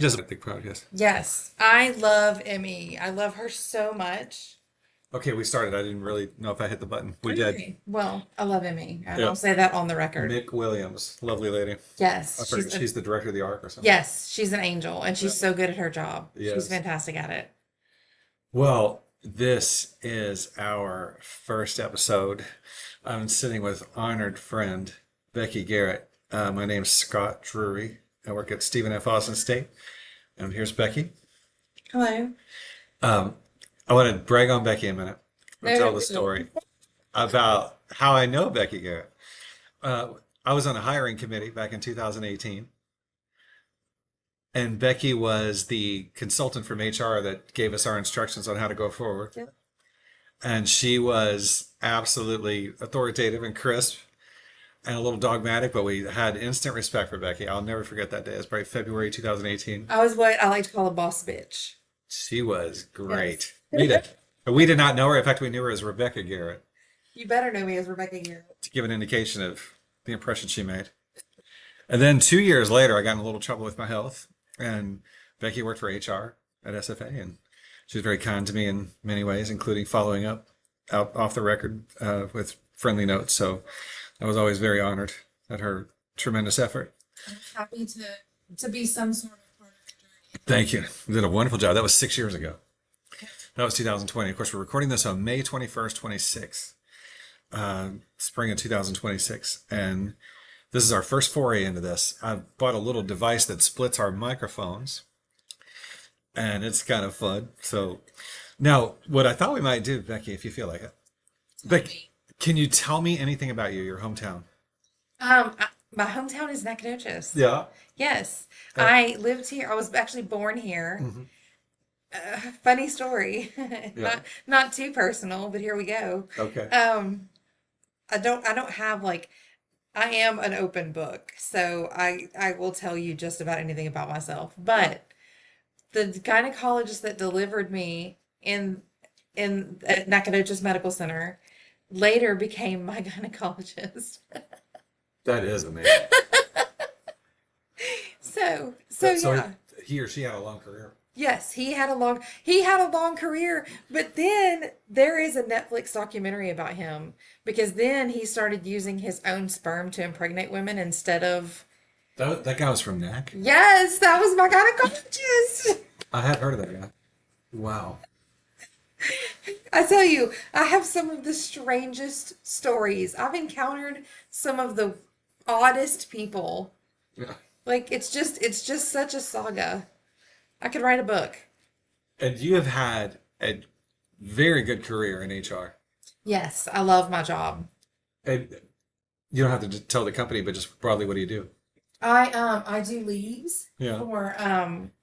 Just like the podcast. Yes, I love Emmy. I love her so much. Okay, we started. I didn't really know if I hit the button. We did. Okay. Well, I love Emmy, and I'll Yep. say that on the record. Mick Williams, lovely lady. I Yes, forget she's the director of the arc or something. she's an angel, and Yeah. she's so good at her job. She's Yes. fantastic at it. Well, this is our first episode. I'm sitting with honored friend Becky Garrett. My name's Scott Drury. I work at Stephen F. Austin State. And here's Becky. Hello. Um, I want to brag on Becky a minute or tell No, the story about how I know Becky Garrett. I was on a hiring committee back in 2018, and Becky was the consultant from HR that gave us our instructions on how to go forward. yeah. And she was absolutely authoritative and crisp and a little dogmatic, but we had instant respect for Becky. I'll never forget that day. It's probably February 2018. I was what I like to call a boss bitch. She was Yes. great. We did not know her. In fact, we knew her as Rebecca Garrett You better know me as Rebecca Garrett. to give an indication of the impression she made. And then 2 years later, I got in a little trouble with my health, and Becky worked for HR at SFA, and she was very kind to me in many ways, including following up out off the record with friendly notes. So I was always very honored at her tremendous effort. I'm happy to be some sort of part of the journey. Thank you. You did a wonderful job. That was 6 years ago. That was 2020. Of course, we're recording this on May 21st, 26, spring of 2026. And this is our first foray into this. I've bought a little device that splits our microphones, and it's kind of fun. So now, what I thought we might do, Becky, if you feel like it, Tell Becky, me. can you tell me anything about you, your hometown? My hometown is Nacogdoches. Yeah. Yes, Uh, I lived here. I was actually born here. mhm. Funny story. Yeah. Not too personal, but here we go. Okay. I don't have like I am an open book, so I will tell you just about anything about myself. But the gynecologist that delivered me in at Nacogdoches Medical Center later became my gynecologist. That is amazing. So So yeah. he or she had a long career. Yes, he had a long career, but then there is a Netflix documentary about him because then he started using his own sperm to impregnate women instead of That guy was from NAC. yes, that was my gynecologist. I had heard of that guy. Wow. I tell you, I have some of the strangest stories. I've encountered some of the oddest people. Yeah. Like it's just such a saga. I could write a book. And you have had a very good career in HR. Yes, I love my job. And you don't have to just tell the company, but just broadly, what do you do? I do leaves Yeah. for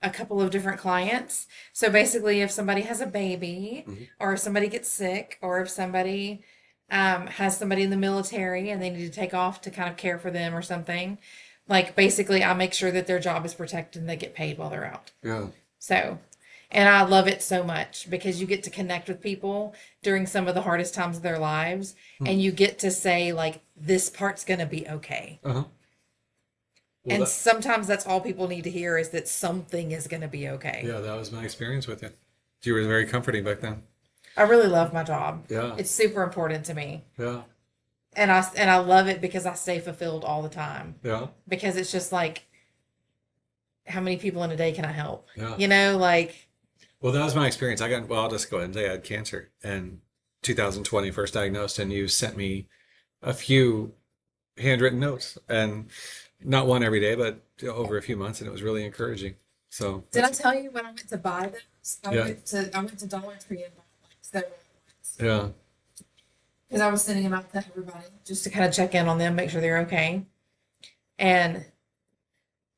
a couple of different clients. So basically if somebody has a baby Mhm. or if somebody gets sick or if somebody has somebody in the military and they need to take off to kind of care for them or something, like basically I make sure that their job is protected and they get paid while they're out. Yeah. So, and I love it so much because you get to connect with people during some of the hardest times of their lives Hmm. and you get to say like this part's going to be okay. Uh-huh. Well, And sometimes that's all people need to hear is that something is going to be okay. yeah, that was my experience with you. You were very comforting back then. I really love my job. Yeah. It's super important to me. Yeah. And I love it because I stay fulfilled all the time. Yeah. Because it's just like how many people in a day can I help? Yeah. Like Well, that was my experience. Well, I'll just go ahead and say I had cancer in 2020, first diagnosed, and you sent me a few handwritten notes, and not one every day, but over a few months, and it was really encouraging. So did I tell you when I went to buy those? I yeah, went to I went to Dollar Tree and bought like several ones. yeah, Because I was sending them out to everybody just to kind of check in on them, make sure they're okay. And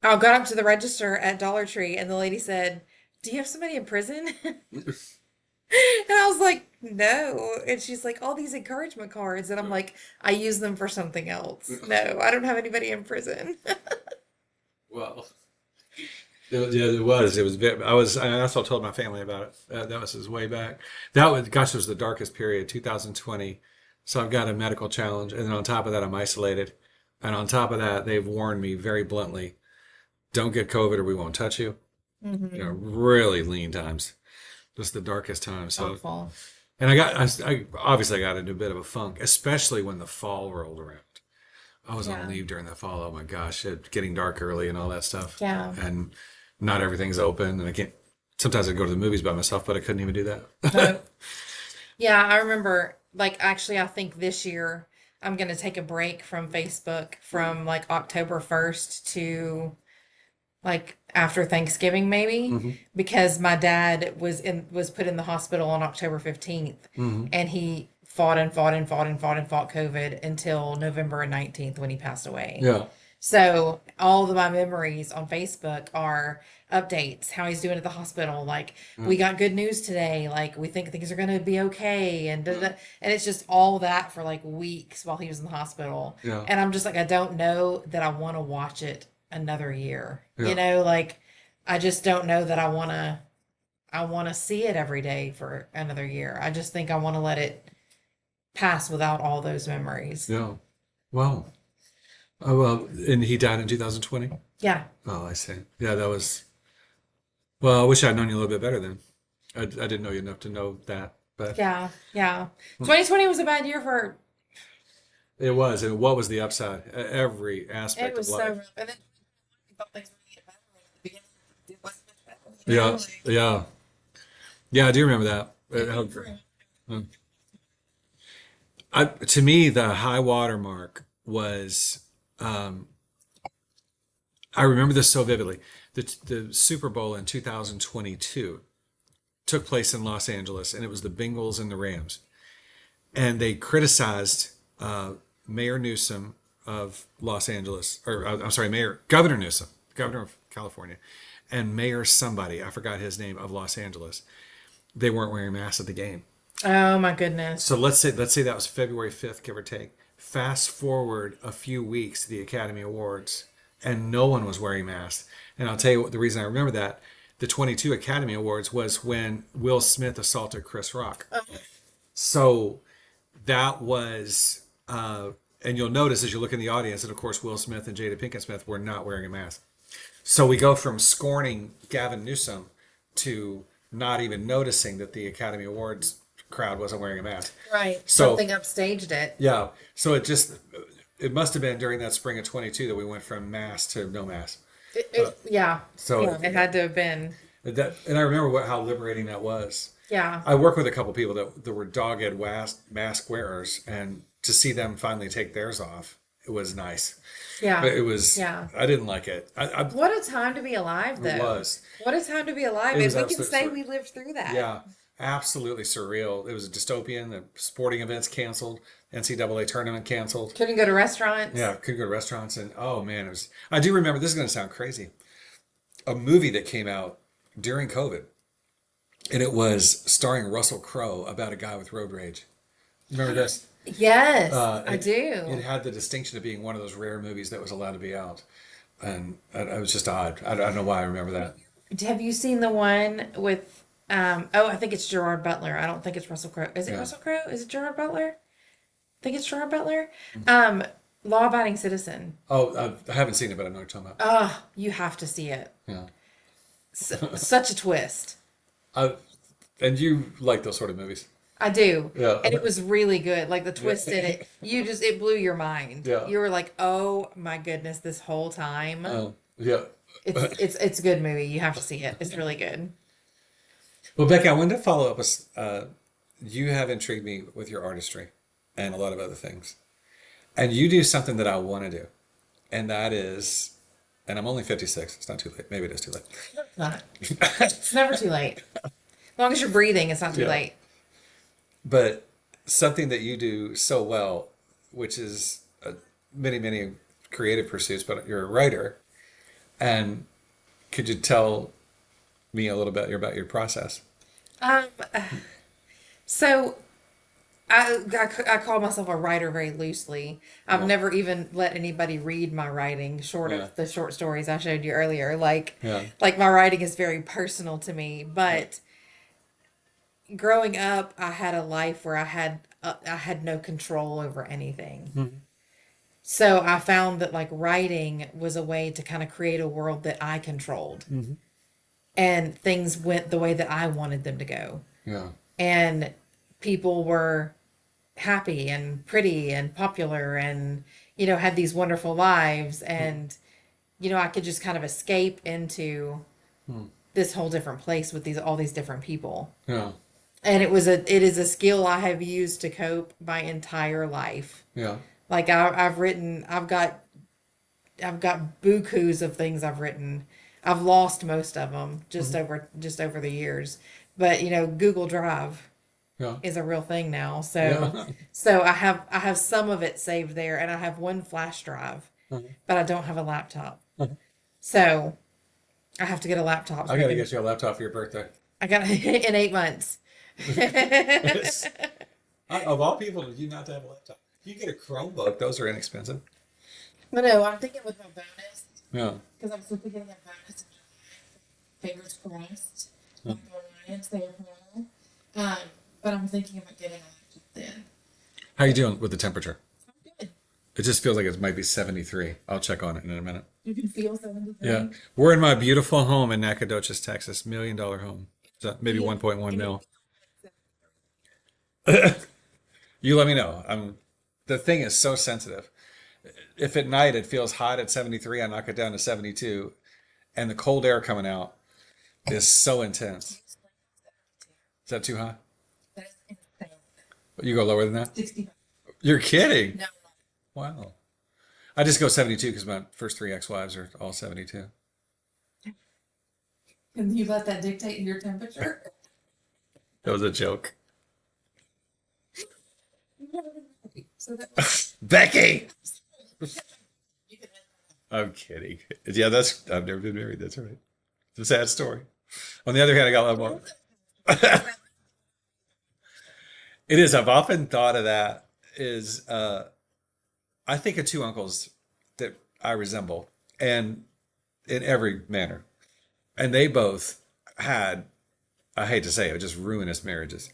I got up to the register at Dollar Tree and the lady said, "Do you have somebody in prison?" And I was like, "No." And she's like, "All these encouragement cards." And I'm like, "I use them for something else. No, I don't have anybody in prison." well, yeah, it was. It was. I was. I also told my family about it. That was way back. That was, gosh, it was the darkest period, 2020. So I've got a medical challenge, and then on top of that, I'm isolated, and on top of that, they've warned me very bluntly, don't get COVID or we won't touch you. really lean times, just the darkest times. So, Awful. and I obviously got into a bit of a funk, especially when the fall rolled around. I was on Yeah. leave during that fall. Oh my gosh, it getting dark early and all that stuff. Yeah. And not everything's open. And I can't, sometimes I go to the movies by myself, but I couldn't even do No. that. Yeah, I remember, like, actually, I think this year I'm going to take a break from Facebook from like October 1st to like after Thanksgiving, maybe, hmm because my dad was put in the hospital on October 15th, hmm and he fought and fought and fought and fought and fought COVID until November 19th when he passed away. Yeah. So all of my memories on Facebook are updates, how he's doing at the hospital. Like, Yeah. we got good news today. Like, we think things are going to be okay. And, da, da, da. And it's just all that for like weeks while he was in the hospital. Yeah. And I'm just like, I don't know that I want to watch it another year. You Yeah. know, like, I just don't know that I want to see it every day for another year. I just think I want to let it pass without all those memories. Yeah. Wow. Oh, well, and he died in 2020. Yeah. Oh, I see. Yeah, that was, well, I wish I'd known you a little bit better then. I didn't know you enough to know that, but Yeah. Yeah. 2020 was a bad year for. it was. And what was the upside? Every It aspect of was so life. rough. And then we thought things were gonna get better, and at the beginning it wasn't much better, Yeah. like Yeah. Yeah, I do remember that. it went through. To me, the high water mark was, um, I remember this so vividly. The Super Bowl in 2022 took place in Los Angeles, and it was the Bengals and the Rams. And they criticized Mayor Newsom of Los Angeles, or I'm sorry, Governor Newsom, Governor of California, and Mayor somebody, I forgot his name, of Los Angeles. They weren't wearing masks at the game. Oh my goodness. So let's say that was February 5th, give or take. Fast forward a few weeks to the Academy Awards, and no one was wearing masks. And I'll tell you what the reason I remember that. The 22 Academy Awards was when Will Smith assaulted Chris Rock. So that was, and you'll notice as you look in the audience, and of course Will Smith and Jada Pinkett Smith were not wearing a mask. So we go from scorning Gavin Newsom to not even noticing that the Academy Awards crowd wasn't wearing a mask. Right. So Something upstaged it. yeah, so it must have been during that spring of 22 that we went from mask to no mask. Yeah. So Yeah. It had to have been. and I remember how liberating that was. Yeah. I work with a couple people that were dogged mask wearers, and to see them finally take theirs off, it was nice. Yeah. But it was, Yeah. I didn't like it. What a time to be alive, It though. was. What a time to be alive. It And was we can say absolutely, we lived through that. yeah, absolutely surreal. It was a dystopian. The sporting events canceled, NCAA tournament canceled. Couldn't go to restaurants. Yeah, couldn't go to restaurants, and oh man, it was. I do remember. This is going to sound crazy. A movie that came out during COVID, and it was starring Russell Crowe about a guy with road rage. Remember this? Yes, I It do. had the distinction of being one of those rare movies that was allowed to be out, and it was just odd. I don't know why I remember that. Have you seen the one with oh, I think it's Gerard Butler. I don't think it's Russell Crowe. Is it Yeah. Russell Crowe? Is it Gerard Butler? I think it's Gerard Butler. Um, Law Abiding Citizen. Oh, I haven't seen it, but I know what you're talking about. Oh, you have to see it. Yeah. Such a twist. I, and you like those sort of movies. I do. Yeah. And it was really good. Like the twist in it, it blew your mind. Yeah. You were like, "Oh my goodness, this whole time." Oh, yeah. It's a good movie. You have to see it. It's really good. Well, Becky, I wanted to follow up with you have intrigued me with your artistry and a lot of other things. And you do something that I want to do. And that is, and I'm only 56. It's not too late. Maybe it is too late. It's not. It's never too late. As long as you're breathing, it's not too Yeah. late. But something that you do so well, which is many, many creative pursuits, but you're a writer. And could you tell me a little bit about your process? Um, so I call myself a writer very loosely. I've Yeah. never even let anybody read my writing, short Yeah. of the short stories I showed you earlier. Like, Yeah. like my writing is very personal to me. But growing up, I had a life where I had no control over anything. So I found that like writing was a way to kind of create a world that I controlled. and things went the way that I wanted them to go. Yeah. And people were happy and pretty and popular and, had these wonderful lives. And, I could just kind of escape into this whole different place with all these different people. Yeah. And it is a skill I have used to cope my entire life. Yeah. Like I've got bukus of things I've written. I've lost most of them just over the years. But Google Drive Yeah. is a real thing now. So Yeah. so I have some of it saved there, and I have one flash drive, but I don't have a laptop. So I have to get a laptop. So I I gotta can, get you a laptop for your birthday. I got in 8 months. Of all people, did you not to have a laptop? You get a Chromebook; those are inexpensive. But no, I'm thinking with my bonus, Yeah. because I'm supposed to be getting a bonus in July. Fingers crossed. Like Alliance, they are but I'm thinking about getting a laptop then. How you doing with the temperature? I'm good. It just feels like it might be 73. I'll check on it in a minute. You can feel 73. Yeah. We're in my beautiful home in Nacogdoches, Texas. $1 million home. So maybe 1.1 mil. You let me know. The thing is so sensitive. If at night it feels hot at 73, I knock it down to 72. And the cold air coming out is so intense. Is that too high? That's insane. You go lower than that? 65. You're kidding. No. Wow. I just go 72 because my first three ex-wives are all 72. Can you let that dictate your temperature? That was a joke. So that Becky! you can I'm kidding. Yeah, I've never been married. That's right. It's a sad story. On the other hand, I got a lot more. It is. I've often thought of that is I think of two uncles that I resemble and in every manner. And they both had, I hate to say it, just ruinous marriages.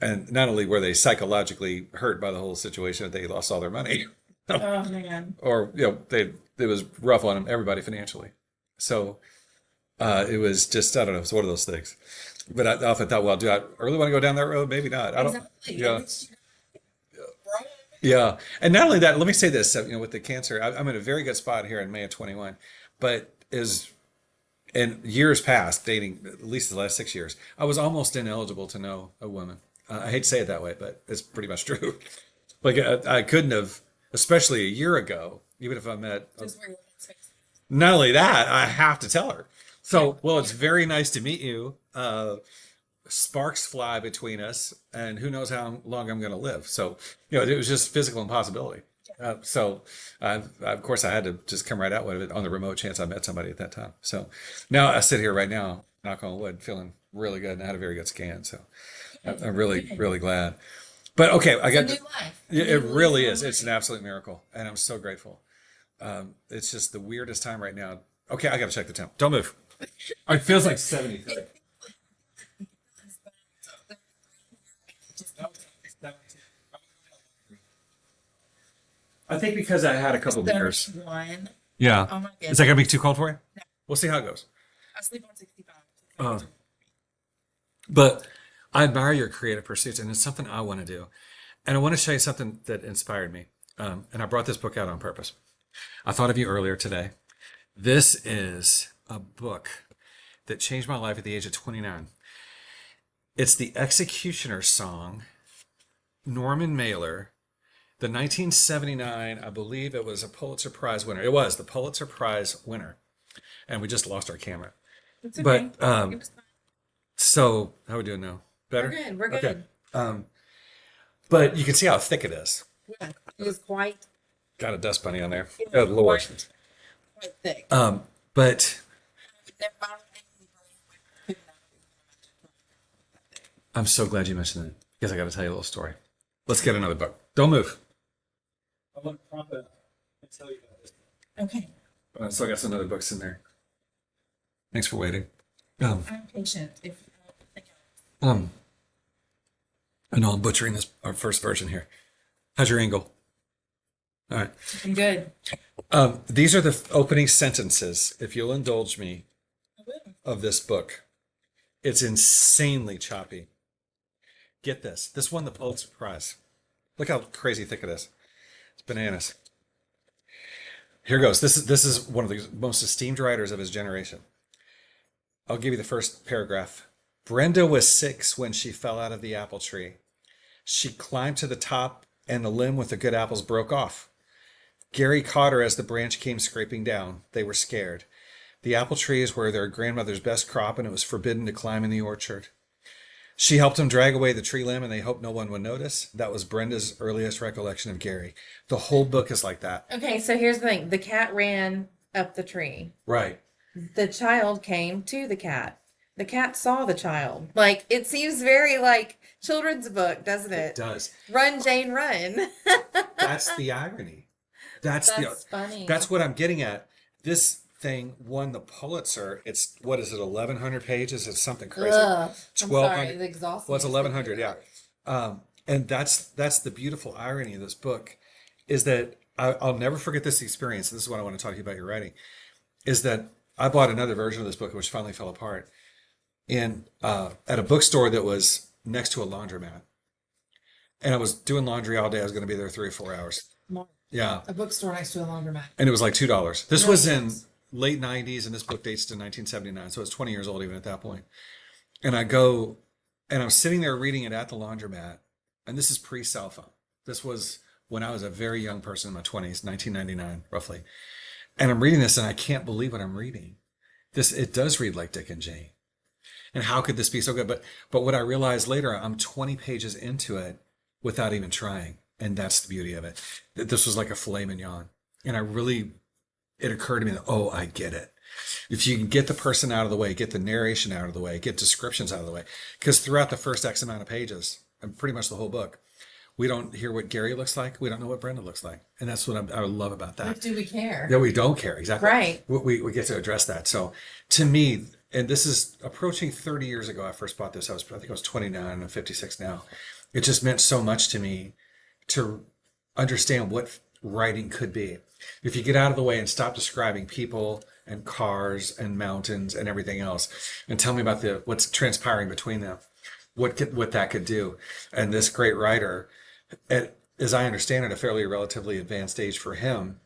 And not only were they psychologically hurt by the whole situation that they lost all their money, Oh man. or it was rough on them, everybody financially. So it was just I don't know, it's one of those things. But I often thought, well, do I really want to go down that road? Maybe not. I don't. Exactly. Yeah, Right? yeah. And not only that, let me say this: with the cancer, I'm in a very good spot here in May of 21. But is in years past, dating at least the last 6 years, I was almost ineligible to know a woman. I hate to say it that way, but it's pretty much true. Like I couldn't have, especially a year ago, even if I met. Just where your headspace. Not only that, I have to tell her. So, well, it's very nice to meet you. Sparks fly between us, and who knows how long I'm going to live. So, it was just physical impossibility. Of course, I had to just come right out with it on the remote chance I met somebody at that time. So now I sit here right now, knock on wood, feeling really good, and I had a very good scan. So I'm really, really glad. But okay, I got New life. yeah, it really is. It's an absolute miracle, and I'm so grateful. It's just the weirdest time right now. Okay, I got to check the temp. Don't move. It feels like 73. I think because I had a couple beers. One. Yeah. Oh my Is goodness. that gonna be too cold for you? No. We'll see how it goes. I sleep on 65. Uh, but I admire your creative pursuits, and it's something I want to do. And I want to show you something that inspired me. And I brought this book out on purpose. I thought of you earlier today. This is a book that changed my life at the age of 29. It's The Executioner's Song, Norman Mailer, the 1979, I believe it was a Pulitzer Prize winner. It was the Pulitzer Prize winner. And we just lost our camera. It's okay. But It was fine. so how are we doing now? Better? We're good. We're Okay. good. But you can see how thick it is. Yeah. It was quite, Got a dust bunny on there. it Good was Lord. quite thick. But Never mind. Could not be. I'm so glad you mentioned that because I got to tell you a little story. Let's get another book. Don't move. I want to prop it up and tell you about this. Okay. So I got some other books in there. Thanks for waiting. I'm patient. If you don't think I know I'm butchering this our first version here. How's your angle? All right. I'm good. These are the opening sentences. If you'll indulge me, I will. of this book. It's insanely choppy. Get this. This won the Pulitzer Prize. Look how crazy thick it is. It's bananas. Here goes. This is one of the most esteemed writers of his generation. I'll give you the first paragraph. Brenda was 6 when she fell out of the apple tree. She climbed to the top and the limb with the good apples broke off. Gary caught her as the branch came scraping down. They were scared. The apple trees were their grandmother's best crop and it was forbidden to climb in the orchard. She helped him drag away the tree limb and they hoped no one would notice. That was Brenda's earliest recollection of Gary. The whole book is like that. Okay, so here's the thing. The cat ran up the tree. Right. The child came to the cat. The cat saw the child. Like, it seems very like children's book, doesn't it? It does. Run, Jane, run. That's the irony. That's funny. That's what I'm getting at. This thing won the Pulitzer. It's what is it? 1,100 pages. It's something crazy. Ugh, I'm 1,200. sorry, it's exhausting. Well, it's 1,100. Yeah. And that's the beautiful irony of this book, is that I'll never forget this experience. This is what I want to talk to you about your writing. Is that I bought another version of this book, which finally fell apart, in at a bookstore that was next to a laundromat. And I was doing laundry all day. I was going to be there 3 or 4 hours. Yeah. A bookstore next to a laundromat. And it was like $2. This No was in chance. late 90s, and this book dates to 1979. So it's 20 years old even at that point. And I go, and I'm sitting there reading it at the laundromat. And this is pre-cell phone. This was when I was a very young person in my 20s, 1999, roughly. And I'm reading this, and I can't believe what I'm reading. It does read like Dick and Jane. And how could this be so good? But what I realized later, I'm 20 pages into it without even trying. And that's the beauty of it. That this was like a filet mignon. And it occurred to me that, oh, I get it. If you can get the person out of the way, get the narration out of the way, get descriptions out of the way. Because throughout the first X amount of pages, and pretty much the whole book, we don't hear what Gary looks like. We don't know what Brenda looks like. And that's what I love about that. What do we care? Yeah, we don't care. Exactly. Right. We get to address that. So to me, and this is approaching 30 years ago, I first bought this. I think I was 29 and I'm 56 now. It just meant so much to me to understand what writing could be. If you get out of the way and stop describing people and cars and mountains and everything else, and tell me about what's transpiring between them, what that could do. And this great writer, as I understand it, a fairly relatively advanced age for him,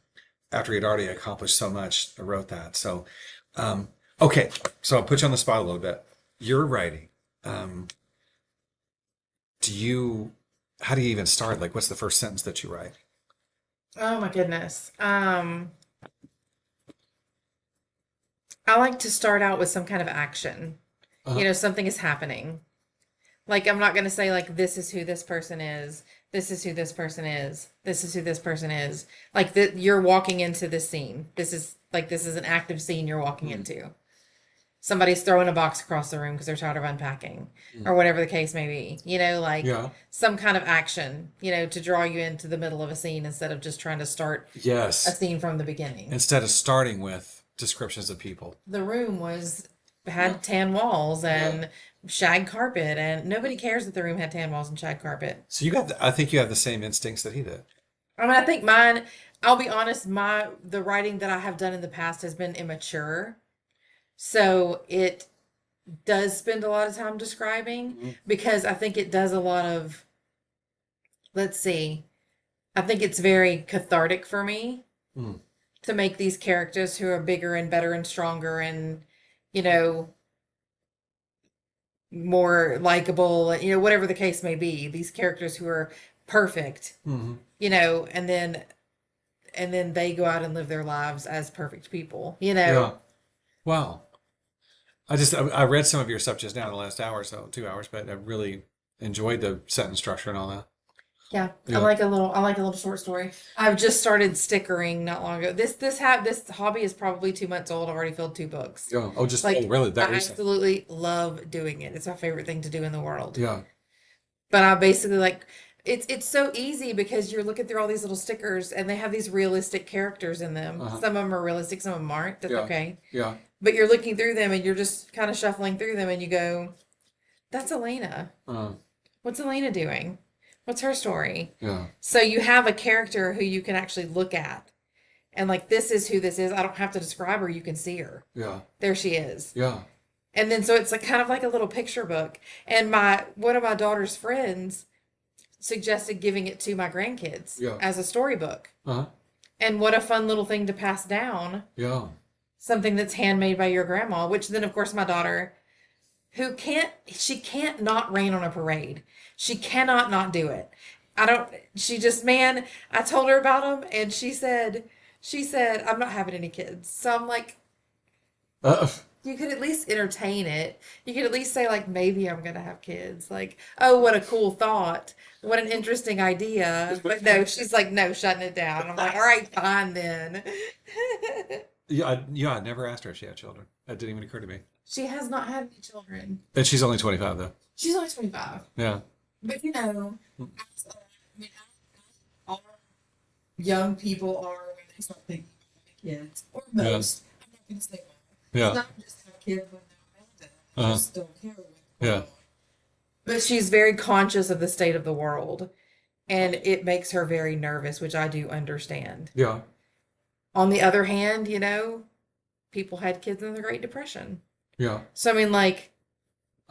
after he'd already accomplished so much, wrote that. So, okay, so I'll put you on the spot a little bit. You're writing. How do you even start? Like, what's the first sentence that you write? Oh my goodness. I like to start out with some kind of action. Something is happening. Like, I'm not going to say, like, this is who this person is. This is who this person is. This is who this person is. Like, you're walking into this scene. This is an active scene you're walking into. Somebody's throwing a box across the room because they're tired of unpacking, or whatever the case may be. Yeah. Some kind of action, to draw you into the middle of a scene instead of just trying to start a Yes. scene from the beginning. Instead of starting with descriptions of people. The room had tan walls and shag carpet, and nobody cares that the room had tan walls and shag carpet. So I think you have the same instincts that he did. I mean, I think mine, I'll be honest, the writing that I have done in the past has been immature. So it does spend a lot of time describing because I think it does a lot of, let's see, I think it's very cathartic for me to make these characters who are bigger and better and stronger and, more likable, whatever the case may be, these characters who are perfect, and then they go out and live their lives as perfect people, Yeah. Wow. I read some of your stuff just now in the last hour or so, 2 hours, but I really enjoyed the sentence structure and all that. Yeah, Yeah. I like a little short story. I've just started stickering not long ago. This hobby is probably 2 months old. I've already filled 2 books. Really? That I recent? absolutely love doing it. It's my favorite thing to do in the world. Yeah. But I basically it's so easy because you're looking through all these little stickers and they have these realistic characters in them. Uh-huh. Some of them are realistic, some of them aren't. That's Yeah. okay. Yeah. But you're looking through them and you're just kind of shuffling through them and you go, that's Elena. What's Elena doing? What's her story? Yeah. So you have a character who you can actually look at and like this is who this is. I don't have to describe her. You can see her. Yeah. There she is. Yeah. And then so it's like kind of like a little picture book. And my one of my daughter's friends suggested giving it to my grandkids Yeah. as a storybook. Uh-huh. And what a fun little thing to pass down. Yeah. Something that's handmade by your grandma, which then of course my daughter she can't not rain on a parade. She cannot not do it. I don't she just man, I told her about them and she said I'm not having any kids. So I'm like, Uh, you could at least entertain it. You could at least say like maybe I'm gonna have kids. Like, oh, what a cool thought. What an interesting idea. But no, she's like, no, shutting it down. I'm like, all right, fine then. yeah, I never asked her if she had children. That didn't even occur to me. She has not had any children. And she's only 25 though. She's only 25. Yeah. But as, I mean, as all young people are when they start thinking about having kids, or Yeah. most, I'm not going to say all. It's Yeah. not just have kids when they're older. I Uh-huh. just don't care what's Yeah. going on. But she's very conscious of the state of the world, and it makes her very nervous, which I do understand. Yeah. On the other hand, people had kids in the Great Depression. Yeah. So, I mean, like,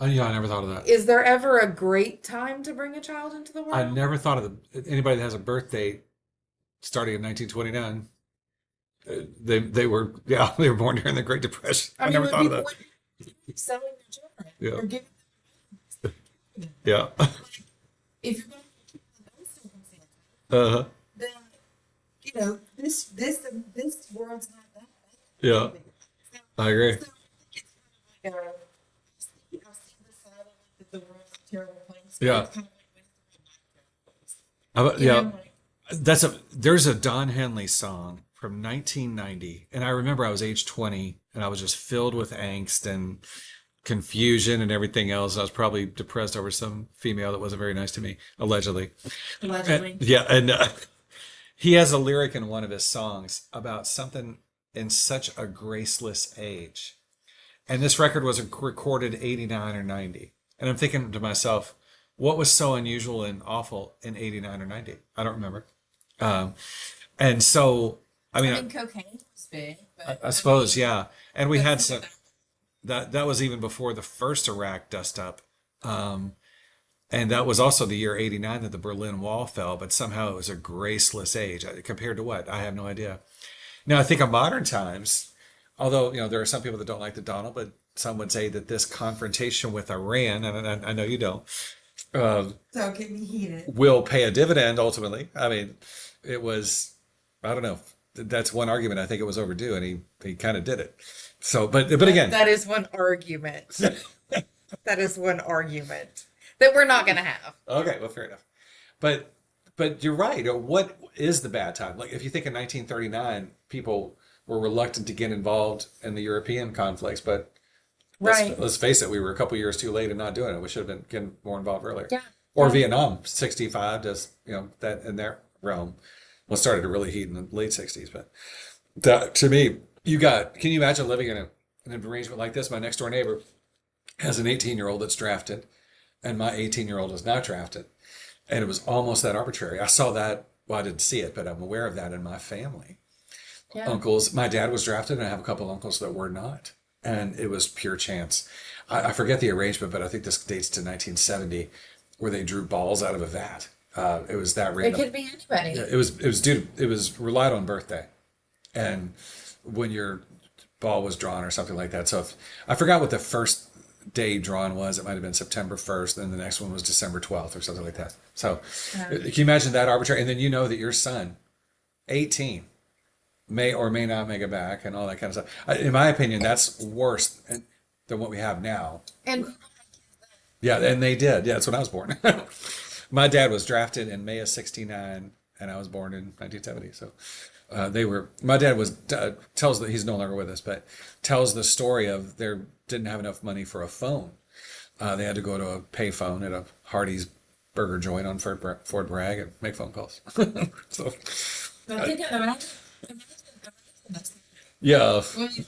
Yeah, I never thought of that. is there ever a great time to bring a child into the I world? never thought of anybody that has a birth date starting in 1929. They were they were born during the Great Depression. I I mean, never when thought of people that. are selling their children Yeah. or giving them, Yeah. if you're going to keep in those circumstances, Uh-huh. then this world's not that Yeah. bad. So, I agree. so it's kind of like I've seen the side of it that the world's a terrible place. But Yeah. it's kind of like when it's a terrible place. Yeah. Like, There's a Don Henley song from 1990, and I remember I was age 20, and I was just filled with angst and confusion and everything else. I was probably depressed over some female that wasn't very nice to me, allegedly. allegedly. And he has a lyric in one of his songs about something in such a graceless age. And this record was recorded 89 or 90. And I'm thinking to myself, what was so unusual and awful in 89 or 90? I don't remember. Um, and so, I mean, I mean, cocaine was big, but I suppose, yeah. And we had that's some, that was even before the first Iraq dust up. And that was also the year 89 that the Berlin Wall fell, but somehow it was a graceless age. Compared to what? I have no idea. Now, I think of modern times, although, there are some people that don't like the Donald, but some would say that this confrontation with Iran, and I know you don't, don't get me heated. will pay a dividend ultimately. I mean, it was, I don't know. That's one argument. I think it was overdue, and he kind of did it. So, but again, That is one argument. That is one argument that we're not going to have. okay, well, fair enough. But you're right. What is the bad time? Like if you think in 1939, people were reluctant to get involved in the European conflicts, but Right. let's face it, we were a couple years too late in not doing it. We should have been getting more involved earlier. Yeah. Or Yeah. Vietnam, 65 does, that in their realm. Well, it started to really heat in the late 60s, but that, to me, can you imagine living in an arrangement like this? My next door neighbor has an 18-year-old that's drafted, and my 18-year-old is not drafted. And it was almost that arbitrary. I saw that, well, I didn't see it, but I'm aware of that in my family. Yeah. Uncles, my dad was drafted, and I have a couple of uncles that were not. And it was pure chance. I forget the arrangement, but I think this dates to 1970, where they drew balls out of a vat. It was that It random. could be anybody. Yeah, it was relied on birthday, and when your ball was drawn or something like that. So I forgot what the first day drawn was. It might have been September 1st, and the next one was December 12th or something like that. So can you imagine that arbitrary? And then that your son, 18, may or may not make it back, and all that kind of stuff. In my opinion, that's worse than what we have now. And Yeah, and they did. Yeah, that's when I was born. My dad was drafted in May of '69, and I was born in 1970. So my dad tells that he's no longer with us, but tells the story of they didn't have enough money for a phone. They had to go to a pay phone at a Hardee's burger joint on Fort Bragg and make phone calls. So, I think imagine that's yeah. well, you-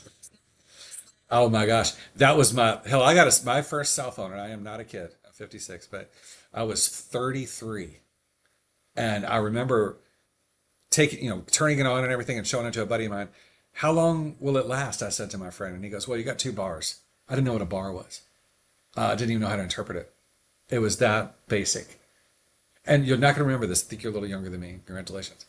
Oh my gosh. That was I got my first cell phone, and I am not a kid. I'm 56, but I was 33. And I remember turning it on and everything and showing it to a buddy of mine. How long will it last? I said to my friend, and he goes, "Well, you got 2 bars." I didn't know what a bar was. I didn't even know how to interpret it. It was that basic. And you're not going to remember this. I think you're a little younger than me. Congratulations.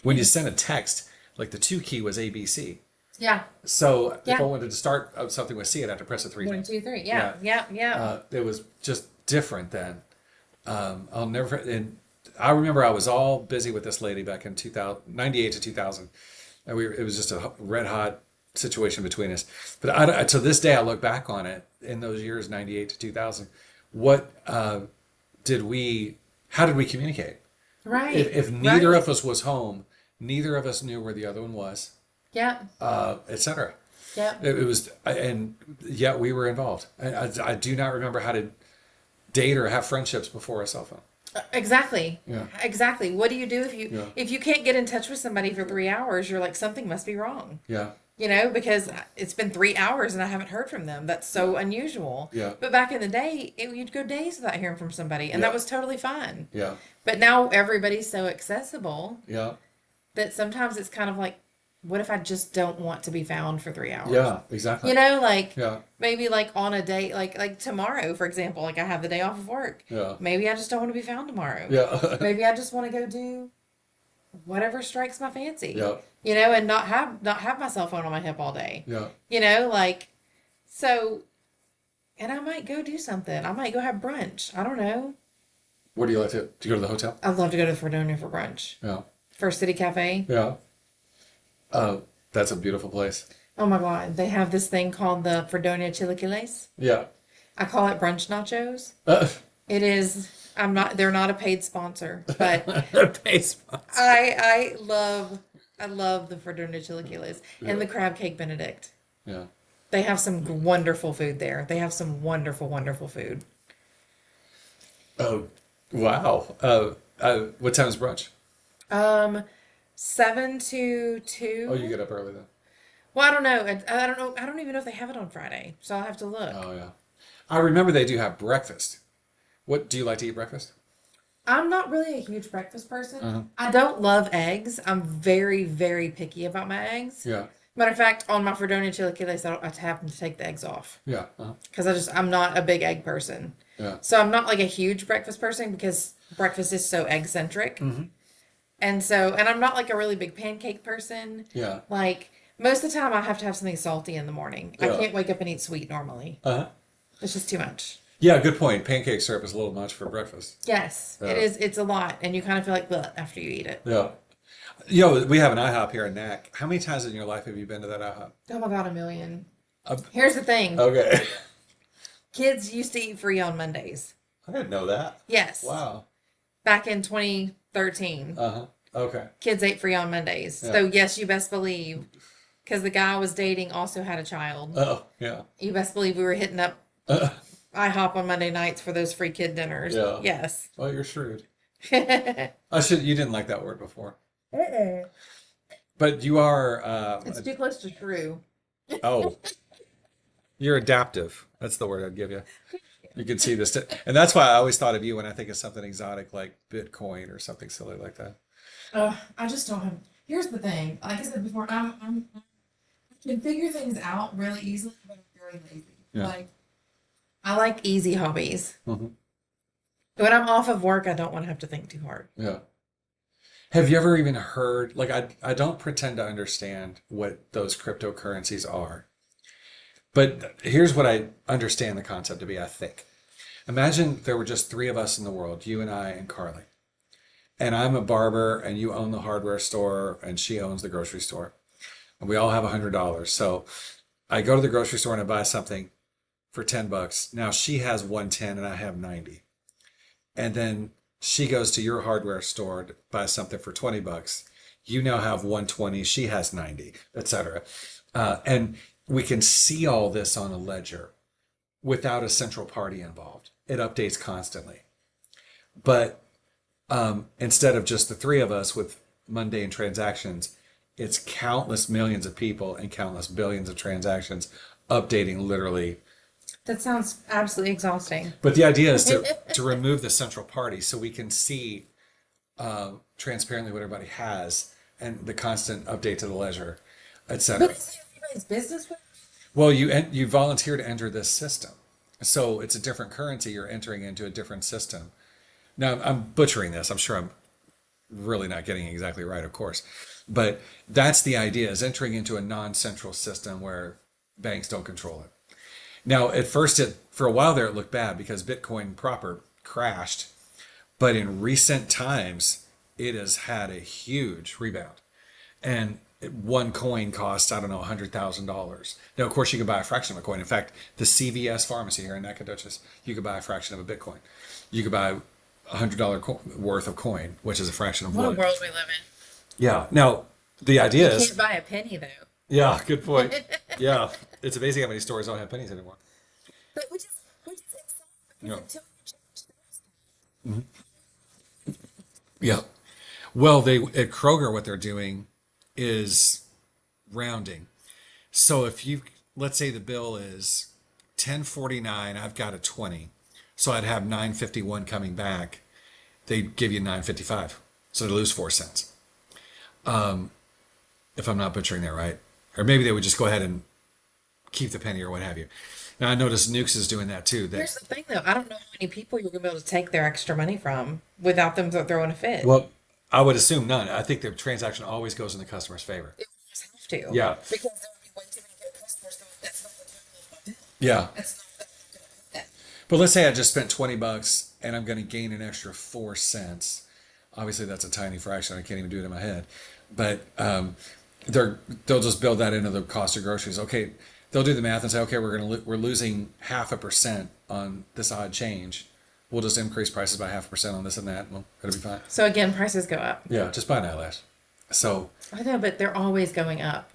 When you sent a text, like the 2 key was ABC. Yeah. So if Yeah. I wanted to start something with C, I'd have to press it 3 1, times. 2, 3. Yeah. Yeah. It was just different then. I'll never. And I remember I was all busy with this lady back in 1998 to 2000, and it was just a red hot situation between us. But to this day, I look back on it in those years, 98 to 2000. What did we? How did we communicate? Right. If neither of us was home, neither of us knew where the other one was, Yeah. etc. Yeah. It was, and yet we were involved. I do not remember how to date or have friendships before a cell phone. Exactly. Yeah. Exactly. What do you do Yeah. if you can't get in touch with somebody for 3 hours? You're like, something must be wrong. Yeah. Because it's been 3 hours and I haven't heard from them. That's so unusual. Yeah. But back in the day, you'd go days without hearing from somebody, and Yeah. that was totally fine. Yeah. But now everybody's so accessible Yeah. that sometimes it's kind of like, what if I just don't want to be found for 3 hours? Yeah. Exactly. Like Yeah. maybe like on a day, like tomorrow, for example, like I have the day off of work. Yeah. Maybe I just don't want to be found tomorrow. Yeah. Maybe I just want to go do whatever strikes my fancy. Yeah. And not have my cell phone on my hip all day. Yeah. So, and I might go do something. I might go have brunch. I don't know. Where do you like to? Do you go to the hotel? I'd love to go to Fredonia for brunch. Yeah. First City Cafe. Yeah. That's a beautiful place. Oh my God. They have this thing called the Fredonia Chilaquiles. Yeah. I call it brunch nachos. It is, they're not a paid sponsor, but I love the Fredonia Chilaquiles and the crab cake Benedict. Yeah. They have some wonderful food there. They have some wonderful, wonderful food. Oh, wow. What time is brunch? 7 to 2. Oh, you get up early then. Well, I don't know. I don't know. I don't even know if they have it on Friday, so I'll have to look. Oh, yeah. I remember they do have breakfast. What do you like to eat breakfast? I'm not really a huge breakfast person. Uh-huh. I don't love eggs. I'm very, very picky about my eggs. Yeah. Matter of fact, on my Fredonia chilaquiles, I happen to take the eggs off Yeah. Uh-huh. because I'm not a big egg person. Yeah. So I'm not like a huge breakfast person because breakfast is so egg centric. Mm-hmm. And I'm not like a really big pancake person. Yeah. Like most of the time I have to have something salty in the morning. I Yeah. can't wake up and eat sweet normally. Uh-huh. It's just too much. Yeah, good point. Pancake syrup is a little much for breakfast. Yes, Yeah. it is. It's a lot. And you kind of feel like bleh after you eat it. Yeah. We have an IHOP here in Nac. How many times in your life have you been to that IHOP? Oh my God, a million. Uh, Here's the thing. Okay. Kids used to eat free on Mondays. I didn't know that. Yes. Wow. Back in 2013. Uh-huh. Okay. Kids ate free on Mondays. Yeah. So yes, you best believe, because the guy I was dating also had a child. Oh, yeah. You best believe we were hitting up IHOP on Monday nights for those free kid dinners. Yeah. Yes. Well, you're shrewd. It's You didn't like that word before. But you are, too close to true. oh, you're adaptive. That's the word I'd give you. You can see this. And that's why I always thought of you when I think of something exotic like Bitcoin or something silly like that. I just don't have. Here's the thing. Like I said before, I can figure things out really easily, but I'm very lazy. Yeah. Like I like easy hobbies. Mm-hmm. When I'm off of work, I don't want to have to think too hard. Yeah. Have you ever even heard, like, I don't pretend to understand what those cryptocurrencies are, but here's what I understand the concept to be, I think. Imagine there were just 3 of us in the world, you and I and Carly. And I'm a barber and you own the hardware store and she owns the grocery store. And we all have $100. So I go to the grocery store and I buy something for $10. Now she has 110 and I have 90. And then she goes to your hardware store to buy something for $20. You now have 120, she has 90, etc. And we can see all this on a ledger without a central party involved. It updates constantly. But instead of just the 3 of us with mundane transactions, it's countless millions of people and countless billions of transactions updating literally. That sounds absolutely exhausting. But the idea is to remove the central party so we can see transparently what everybody has and the constant update to the ledger, But etc. is it everybody's business with? Well, you volunteer to enter this system, so it's a different currency. You're entering into a different system. Now I'm butchering this. I'm sure I'm really not getting it exactly right, of course, but that's the idea: is entering into a non-central system where banks don't control it. Now, at first, it for a while there, it looked bad because Bitcoin proper crashed, but in recent times, it has had a huge rebound. And one coin costs, I don't know, $100,000. Now, of course, you can buy a fraction of a coin. In fact, the CVS pharmacy here in Nacogdoches, you could buy a fraction of a Bitcoin. You could buy $100 worth of coin, which is a fraction of What a one. world we live in. Yeah. Now, the You idea can't is, buy a penny though. yeah, good point. Yeah, it's amazing how many stores don't have pennies anymore. But which is insane Yeah. because until you change those, Yeah. Well, they at Kroger, what they're doing is rounding. So if you let's say the bill is 10.49, I've got a 20. So I'd have 9.51 coming back. They give you 9.55. So they lose 4 cents. If I'm not butchering that right. Or maybe they would just go ahead and keep the penny or what have you. Now I noticed Nukes is doing that too. here's That the thing though. I don't know how many people you're gonna be able to take their extra money from without them throwing a fit. well, I would assume none. I think the transaction always goes in the customer's favor. It would just have to. Yeah. Because there would be way too many good customers going, that's not the total of my bill. Yeah. That's not that I'm gonna pay that. But let's say I just spent $20 and I'm going to gain an extra 4 cents. Obviously, that's a tiny fraction. I can't even do it in my head. But they'll just build that into the cost of groceries. Okay, they'll do the math and say, okay, we're losing 0.5% on this odd change. We'll just increase prices by 0.5% on this and that. Well, it'll be fine. So again, prices go up. Yeah, just buy an eyelash. So I know, but they're always going up.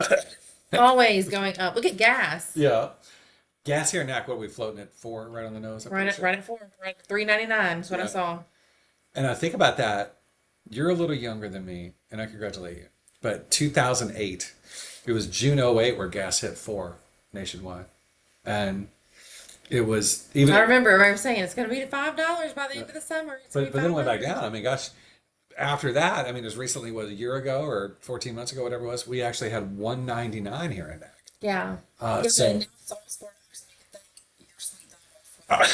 Always going up. Look at gas. yeah, gas here in Nac, what are we floating at 4 right on the nose? I'm pretty sure. Right at four, right at $3.99 is what I Yeah. saw. And I think about that. You're a little younger than me, and I congratulate you. But 2008, it was June '08 where gas hit 4 nationwide. And it was even, I remember everybody was saying it's going to be $5 by the end of the summer. It's but going to be then it went back $5. down. I mean, gosh, after that, I mean, it was recently, was a year ago or 14 months ago, whatever it was, we actually had 199 here in Nac. Yeah. So, Now it's almost $4 and you can thank your sweet dollar.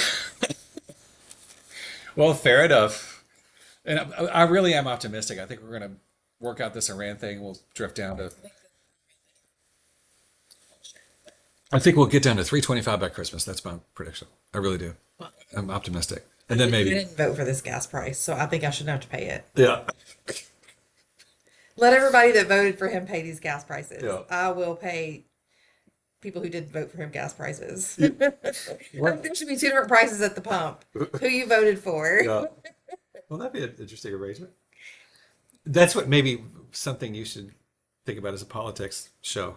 well, fair enough. And I really am optimistic. I think we're going to work out this Iran thing. We'll drift down to, I think we'll get down to 325 by Christmas. That's my prediction. I really do. I'm optimistic. And then I maybe, didn't vote for this gas price, so I think I shouldn't have to pay it. yeah. Let everybody that voted for him pay these gas prices. Yeah. I will pay people who didn't vote for him gas prices. What? There should be two different prices at the pump. Who you voted for. Yeah. Well, that'd be an interesting arrangement. That's what maybe something you should think about as a politics show.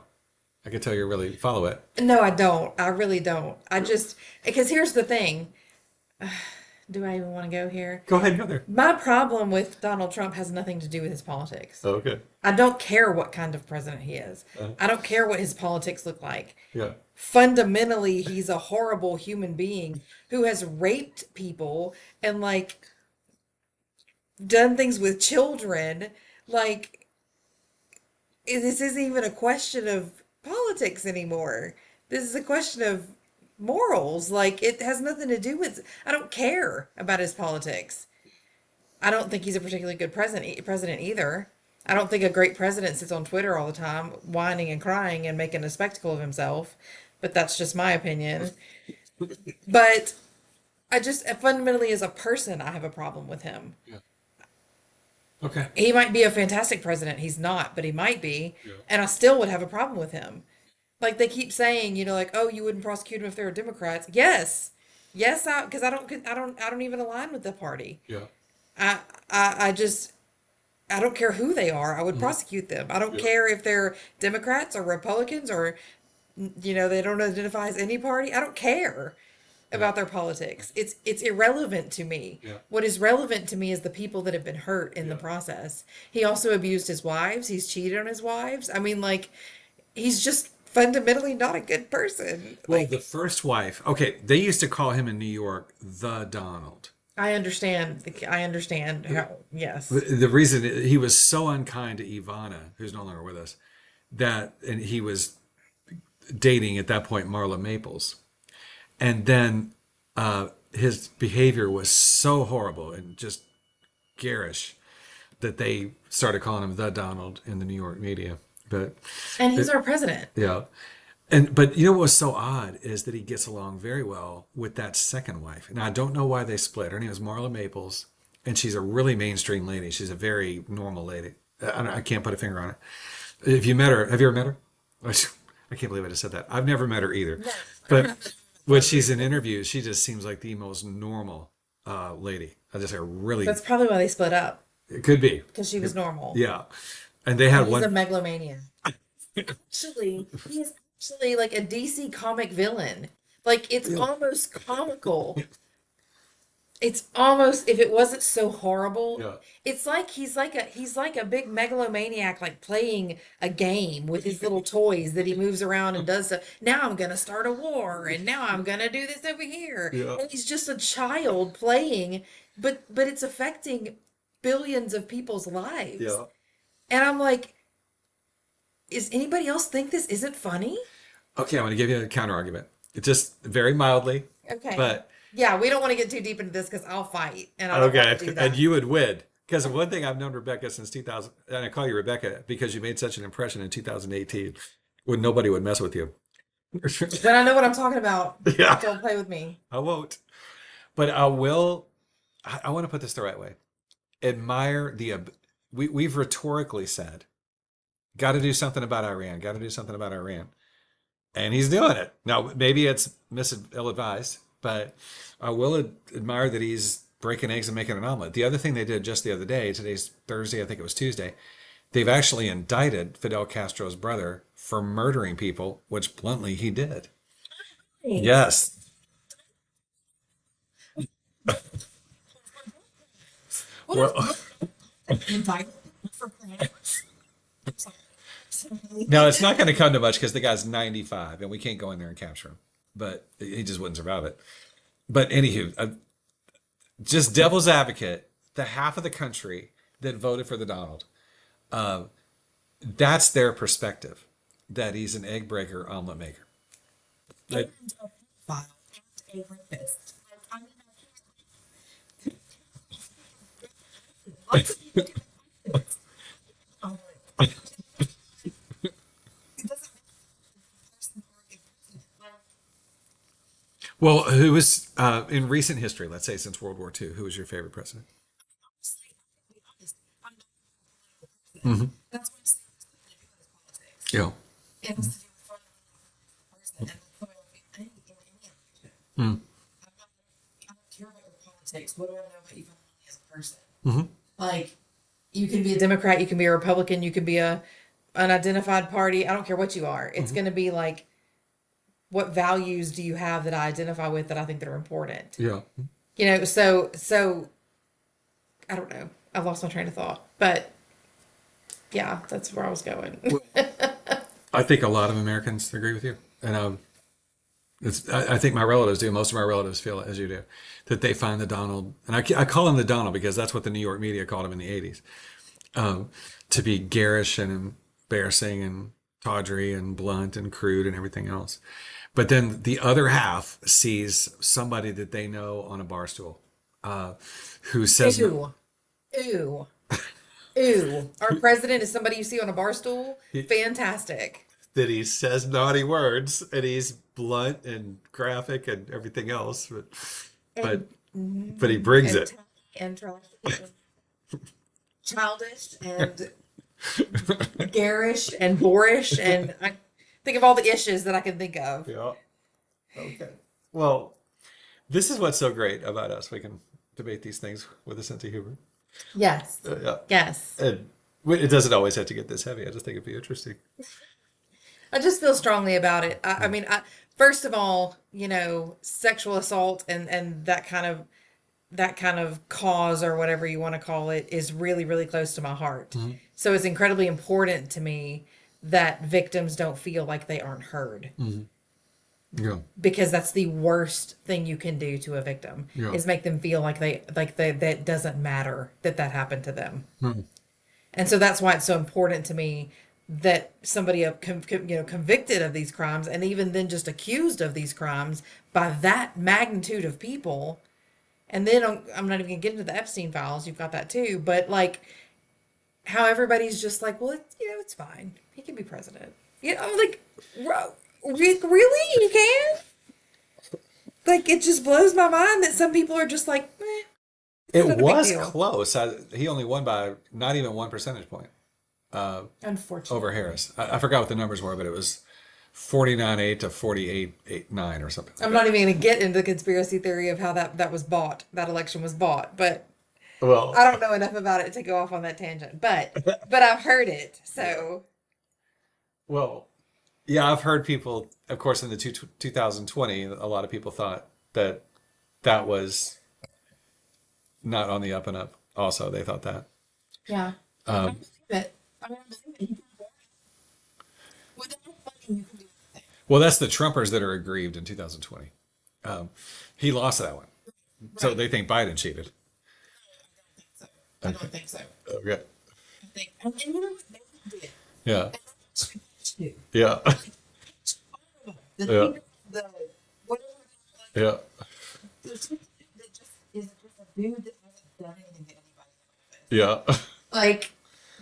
I can tell you really follow it. No, I don't. I really don't. I just, because here's the thing. Do I even want to go here? Go ahead and go there. My problem with Donald Trump has nothing to do with his politics. Oh, okay. I don't care what kind of president he is. Uh-huh. I don't care what his politics look like. Yeah. Fundamentally, he's a horrible human being who has raped people and like done things with children. Like, this isn't even a question of politics anymore. This is a question of morals. Like, it has nothing to do with, I don't care about his politics. I don't think he's a particularly good president either. I don't think a great president sits on Twitter all the time whining and crying and making a spectacle of himself, but that's just my opinion. But I just fundamentally as a person I have a problem with him. Yeah. Okay. He might be a fantastic president. He's not, but he might be. Yeah. And I still would have a problem with him. Like they keep saying, like, oh, you wouldn't prosecute him if they were Democrats. Yes. Yes, because I don't even align with the party. Yeah. I just, I don't care who they are. I would prosecute them. I don't Yeah. care if they're Democrats or Republicans or, they don't identify as any party. I don't care about their politics. It's irrelevant to me. Yeah. What is relevant to me is the people that have been hurt in the process. He also abused his wives. He's cheated on his wives. I mean, like, he's just fundamentally not a good person. Well, Like, the first wife, okay, they used to call him in New York the Donald. I understand. I understand how, yes. The reason he was so unkind to Ivana, who's no longer with us, and he was dating at that point Marla Maples, and then his behavior was so horrible and just garish that they started calling him the Donald in the New York media. But And he's it, our president. yeah, but you know what was so odd is that he gets along very well with that second wife. Now I don't know why they split. Her name is Marla Maples, and she's a really mainstream lady. She's a very normal lady. I can't put a finger on it. If you met her, have you ever met her? I can't believe I just said that. I've never met her either. But when she's in interviews, she just seems like the most normal lady. I just say really, That's probably why they split up, it could be. because she was normal. Yeah. And they And had he's a one. megalomaniac. Actually, he is actually like a DC comic villain. Like, it's Yeah. almost comical. It's almost, if it wasn't so horrible, Yeah. it's like he's like a big megalomaniac, like playing a game with his little toys that he moves around and does stuff. Now I'm gonna start a war, and now I'm gonna do this over here. Yeah. And he's just a child playing, but it's affecting billions of people's lives. Yeah. And I'm like, is anybody else think this isn't funny? Okay, I'm going to give you a counter argument. Just very mildly, Okay. but Yeah, we don't want to get too deep into this because I'll fight, and I don't want to okay. do And that. you would win. Because one thing I've known Rebecca since 2000, and I call you Rebecca because you made such an impression in 2018 when nobody would mess with you. When I know what I'm talking about, Yeah, don't play with me. I won't. But I will, I want to put this the right way. Admire we've rhetorically said, got to do something about Iran, got to do something about Iran. And he's doing it. Now, maybe it's ill advised, but I will admire that he's breaking eggs and making an omelet. The other thing they did just the other day, today's Thursday, I think it was Tuesday, they've actually indicted Fidel Castro's brother for murdering people, which bluntly he did. Yes. What Well, invite for now it's not going to come to much because the guy's 95 and we can't go in there and capture him, but he just wouldn't survive it. But anywho, just devil's advocate, the half of the country that voted for the Donald, uh, that's their perspective that he's an egg breaker, omelet maker. and Like, a pedophile and a rapist. Like, I mean, lots of people do that. Oh, like, it doesn't make the person or a president. Like, well, who was in recent history, let's say since World War II, who was your favorite president? honestly, I'm gonna be honest. I'm not a political person. Hmm. That's why I'm saying it's nothing to do with politics. Yeah. It has to do with finding a person and any election. Mm. I don't care about your politics. What do I know about you fundamentally as a person? Hmm. Like, you can be a Democrat, you can be a Republican, you can be a unidentified party. I don't care what you are. It's Hmm. going to be like, what values do you have that I identify with that I think that are important? Yeah. So I don't know. I lost my train of thought, but yeah, that's where I was going. Well, I think a lot of Americans agree with you, and I think my relatives do. Most of my relatives feel as you do, that they find the Donald, and I call him the Donald because that's what the New York media called him in the '80s, um, to be garish and embarrassing and tawdry and blunt and crude and everything else. But then the other half sees somebody that they know on a bar stool, uh, who says Ew, ew, ew. Our president is somebody you see on a bar stool. Fantastic. that he says naughty words and he's blunt and graphic and everything else, but And but he brings and it. and childish and garish and boorish, and I think of all the issues that I can think of. Yeah. Okay. Well, this is what's so great about us. We can debate these things with a sense of humor. Yes. Yeah. Yes. And it doesn't always have to get this heavy. I just think it'd be interesting. I just feel strongly about it. I mean, first of all, sexual assault and that kind of cause or whatever you want to call it is really, really close to my heart. Hmm. So it's incredibly important to me that victims don't feel like they aren't heard. Hmm. Yeah. because that's the worst thing you can do to a victim Yeah. is make them feel like they that doesn't matter that that happened to them. Hmm. And so that's why it's so important to me that somebody convicted of these crimes and even then just accused of these crimes by that magnitude of people. And then I'm not even gonna get into the Epstein files. You've got that too, but like how everybody's just like, well, it's fine. He can be president. I'm like, really? You can? Like, it just blows my mind that some people are just like, it's It not a big was deal. close. He only won by not even 1 percentage point over Unfortunately, Harris. I forgot what the numbers were, but it was 49-8 to 48-9 or something like I'm that. not even going to get into the conspiracy theory of how that was bought. That election was bought, but Well, I don't know enough about it to go off on that tangent. But I've heard it, so well, yeah, I've heard people, of course, in the 2020, a lot of people thought that that was not on the up and up. Also, they thought that. yeah. Um, But I mean, with that money, you can do anything. well, that's the Trumpers that are aggrieved in 2020. Um, he lost that one, so Right. they think Biden cheated. So I Okay. don't think so. Okay. I think, and you know what they did? Yeah. Too. Yeah. The Yeah. leader, the whatever, Yeah. there's something that just is just a dude that hasn't done anything to anybody. Yeah. Like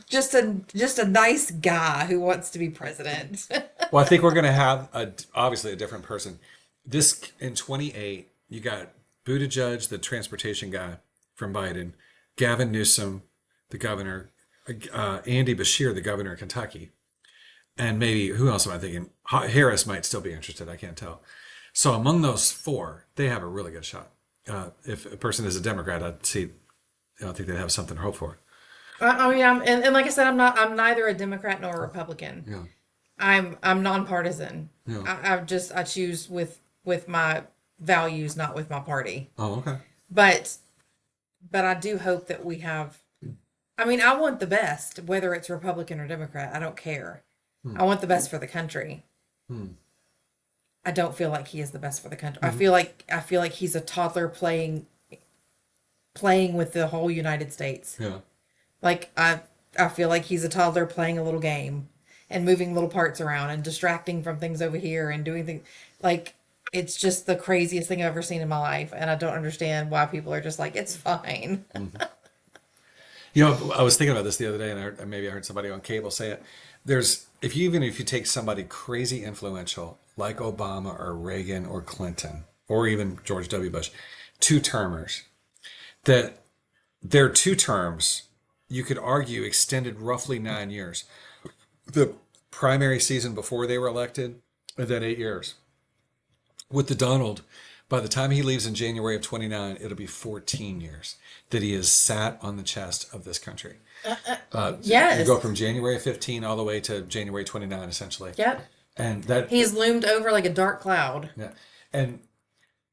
just a nice guy who wants to be president. Well, I think we're going to have obviously a different person. This in 28, you got Buttigieg, the transportation guy from Biden, Gavin Newsom, the governor, Andy Bashir, the governor of Kentucky, and maybe who else am I thinking? Harris might still be interested. I can't tell. So among those four, they have a really good shot. If a person is a Democrat, I'd see. I don't think they have something to hope for. I mean, and like I said, I'm neither a Democrat nor a Republican. Yeah. I'm nonpartisan. Yeah. I choose with my values, not with my party. Oh, okay. But but I do hope that we have. I mean, I want the best, whether it's Republican or Democrat. I don't care. Hmm. I want the best for the country. Hmm. I don't feel like he is the best for the country. Hmm. I feel like he's a toddler playing with the whole United States. Yeah. Like I feel like he's a toddler playing a little game and moving little parts around and distracting from things over here and doing things like it's just the craziest thing I've ever seen in my life, and I don't understand why people are just like it's fine. Hmm. You know, I was thinking about this the other day, and maybe I heard somebody on cable say it. There's if you take somebody crazy influential like Obama or Reagan or Clinton or even George W. Bush, two termers, that their two terms you could argue extended roughly 9 years. The primary season before they were elected, and then 8 years. With the Donald, by the time he leaves in January of 29, it'll be 14 years that he has sat on the chest of this country. You Yes. go from January 15 all the way to January 29, essentially. Yep. And that, He's loomed over like a dark cloud. yeah. And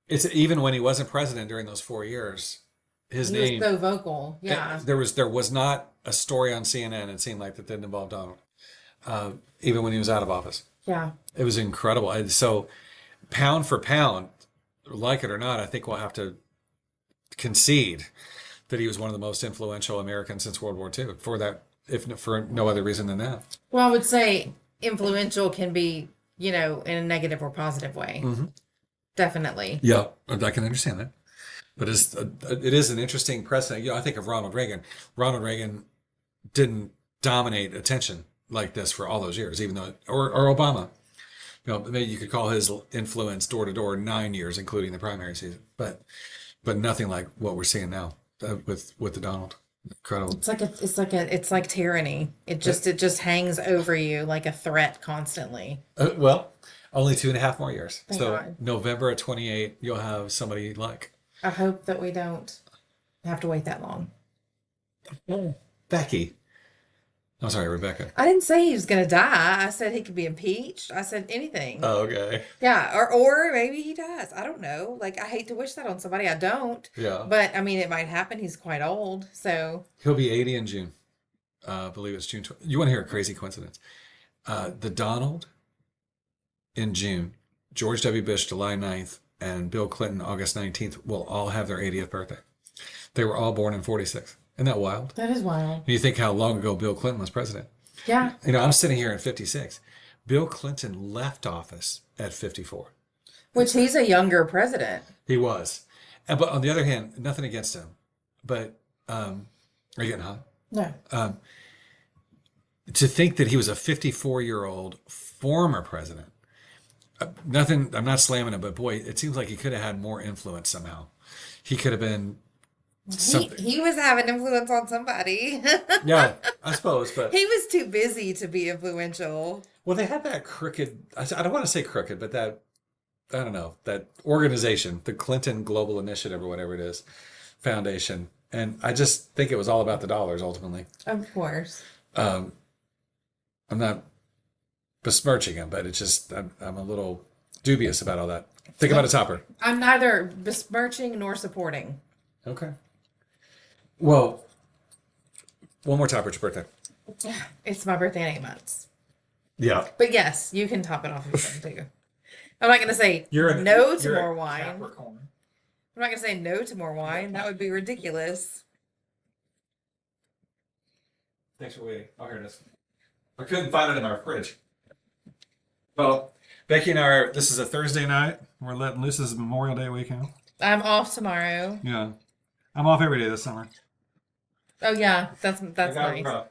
it's even when he wasn't president during those 4 years, his He was name, so vocal. Yeah. there was not a story on CNN, it seemed like, that didn't involve Donald, even when he was out of office. Yeah. It was incredible. And so, pound for pound, like it or not, I think we'll have to concede that he was one of the most influential Americans since World War II. For that, if for no other reason than that. Well, I would say influential can be, in a negative or positive way. Mm-hmm. Definitely. Yeah, I can understand that. But it is an interesting precedent. I think of Ronald Reagan. Ronald Reagan didn't dominate attention like this for all those years, even though, or Obama. Maybe you could call his influence door to door 9 years, including the primary season, but nothing like what we're seeing now with the Donald. Incredible. It's like tyranny. It just hangs over you like a threat constantly. Well, only 2.5 more years. Thank So God. November of 28, you'll have somebody like I hope that we don't have to wait that long. Becky. I'm sorry, Rebecca. I didn't say he was gonna die. I said he could be impeached. I said anything. Oh, okay. Yeah, or maybe he dies. I don't know. Like I hate to wish that on somebody. I don't. Yeah. But I mean, it might happen. He's quite old, so He'll be 80 in June. I believe it's June 20. You want to hear a crazy coincidence? The Donald in June, George W. Bush, July 9th, and Bill Clinton, August 19th, will all have their 80th birthday. They were all born in 46. Isn't that wild? That is wild. And you think how long ago Bill Clinton was president. Yeah. I'm sitting here at 56. Bill Clinton left office at 54. Which he's a younger president. He was. But on the other hand, nothing against him. But are you getting hot? No. To think that he was a 54-year-old former president. Nothing, I'm not slamming him, but boy, it seems like he could have had more influence somehow. He could have been something. He was having influence on somebody. Yeah, I suppose, but He was too busy to be influential. well, they had that crooked, I don't want to say crooked, but that, I don't know, that organization, the Clinton Global Initiative or whatever it is, foundation. And I just think it was all about the dollars ultimately. Of course. Um, I'm not besmirching him, but it's just, I'm a little dubious about all that. Think about a topper. I'm neither besmirching nor supporting. Okay. Well, one more topper. It's your birthday. It's my birthday in 8 months. Yeah. But yes, you can top it off if you want to. I'm not going to say no to more wine. Capricorn. I'm not going to say no to more wine. That would be ridiculous. Thanks for waiting. Oh, here it is. I couldn't find it in our fridge. Well, Becky and I are, this is a Thursday night. We're letting loose. This is Memorial Day weekend. I'm off tomorrow. Yeah. I'm off every day this summer. Oh yeah, that's I got nice. rough.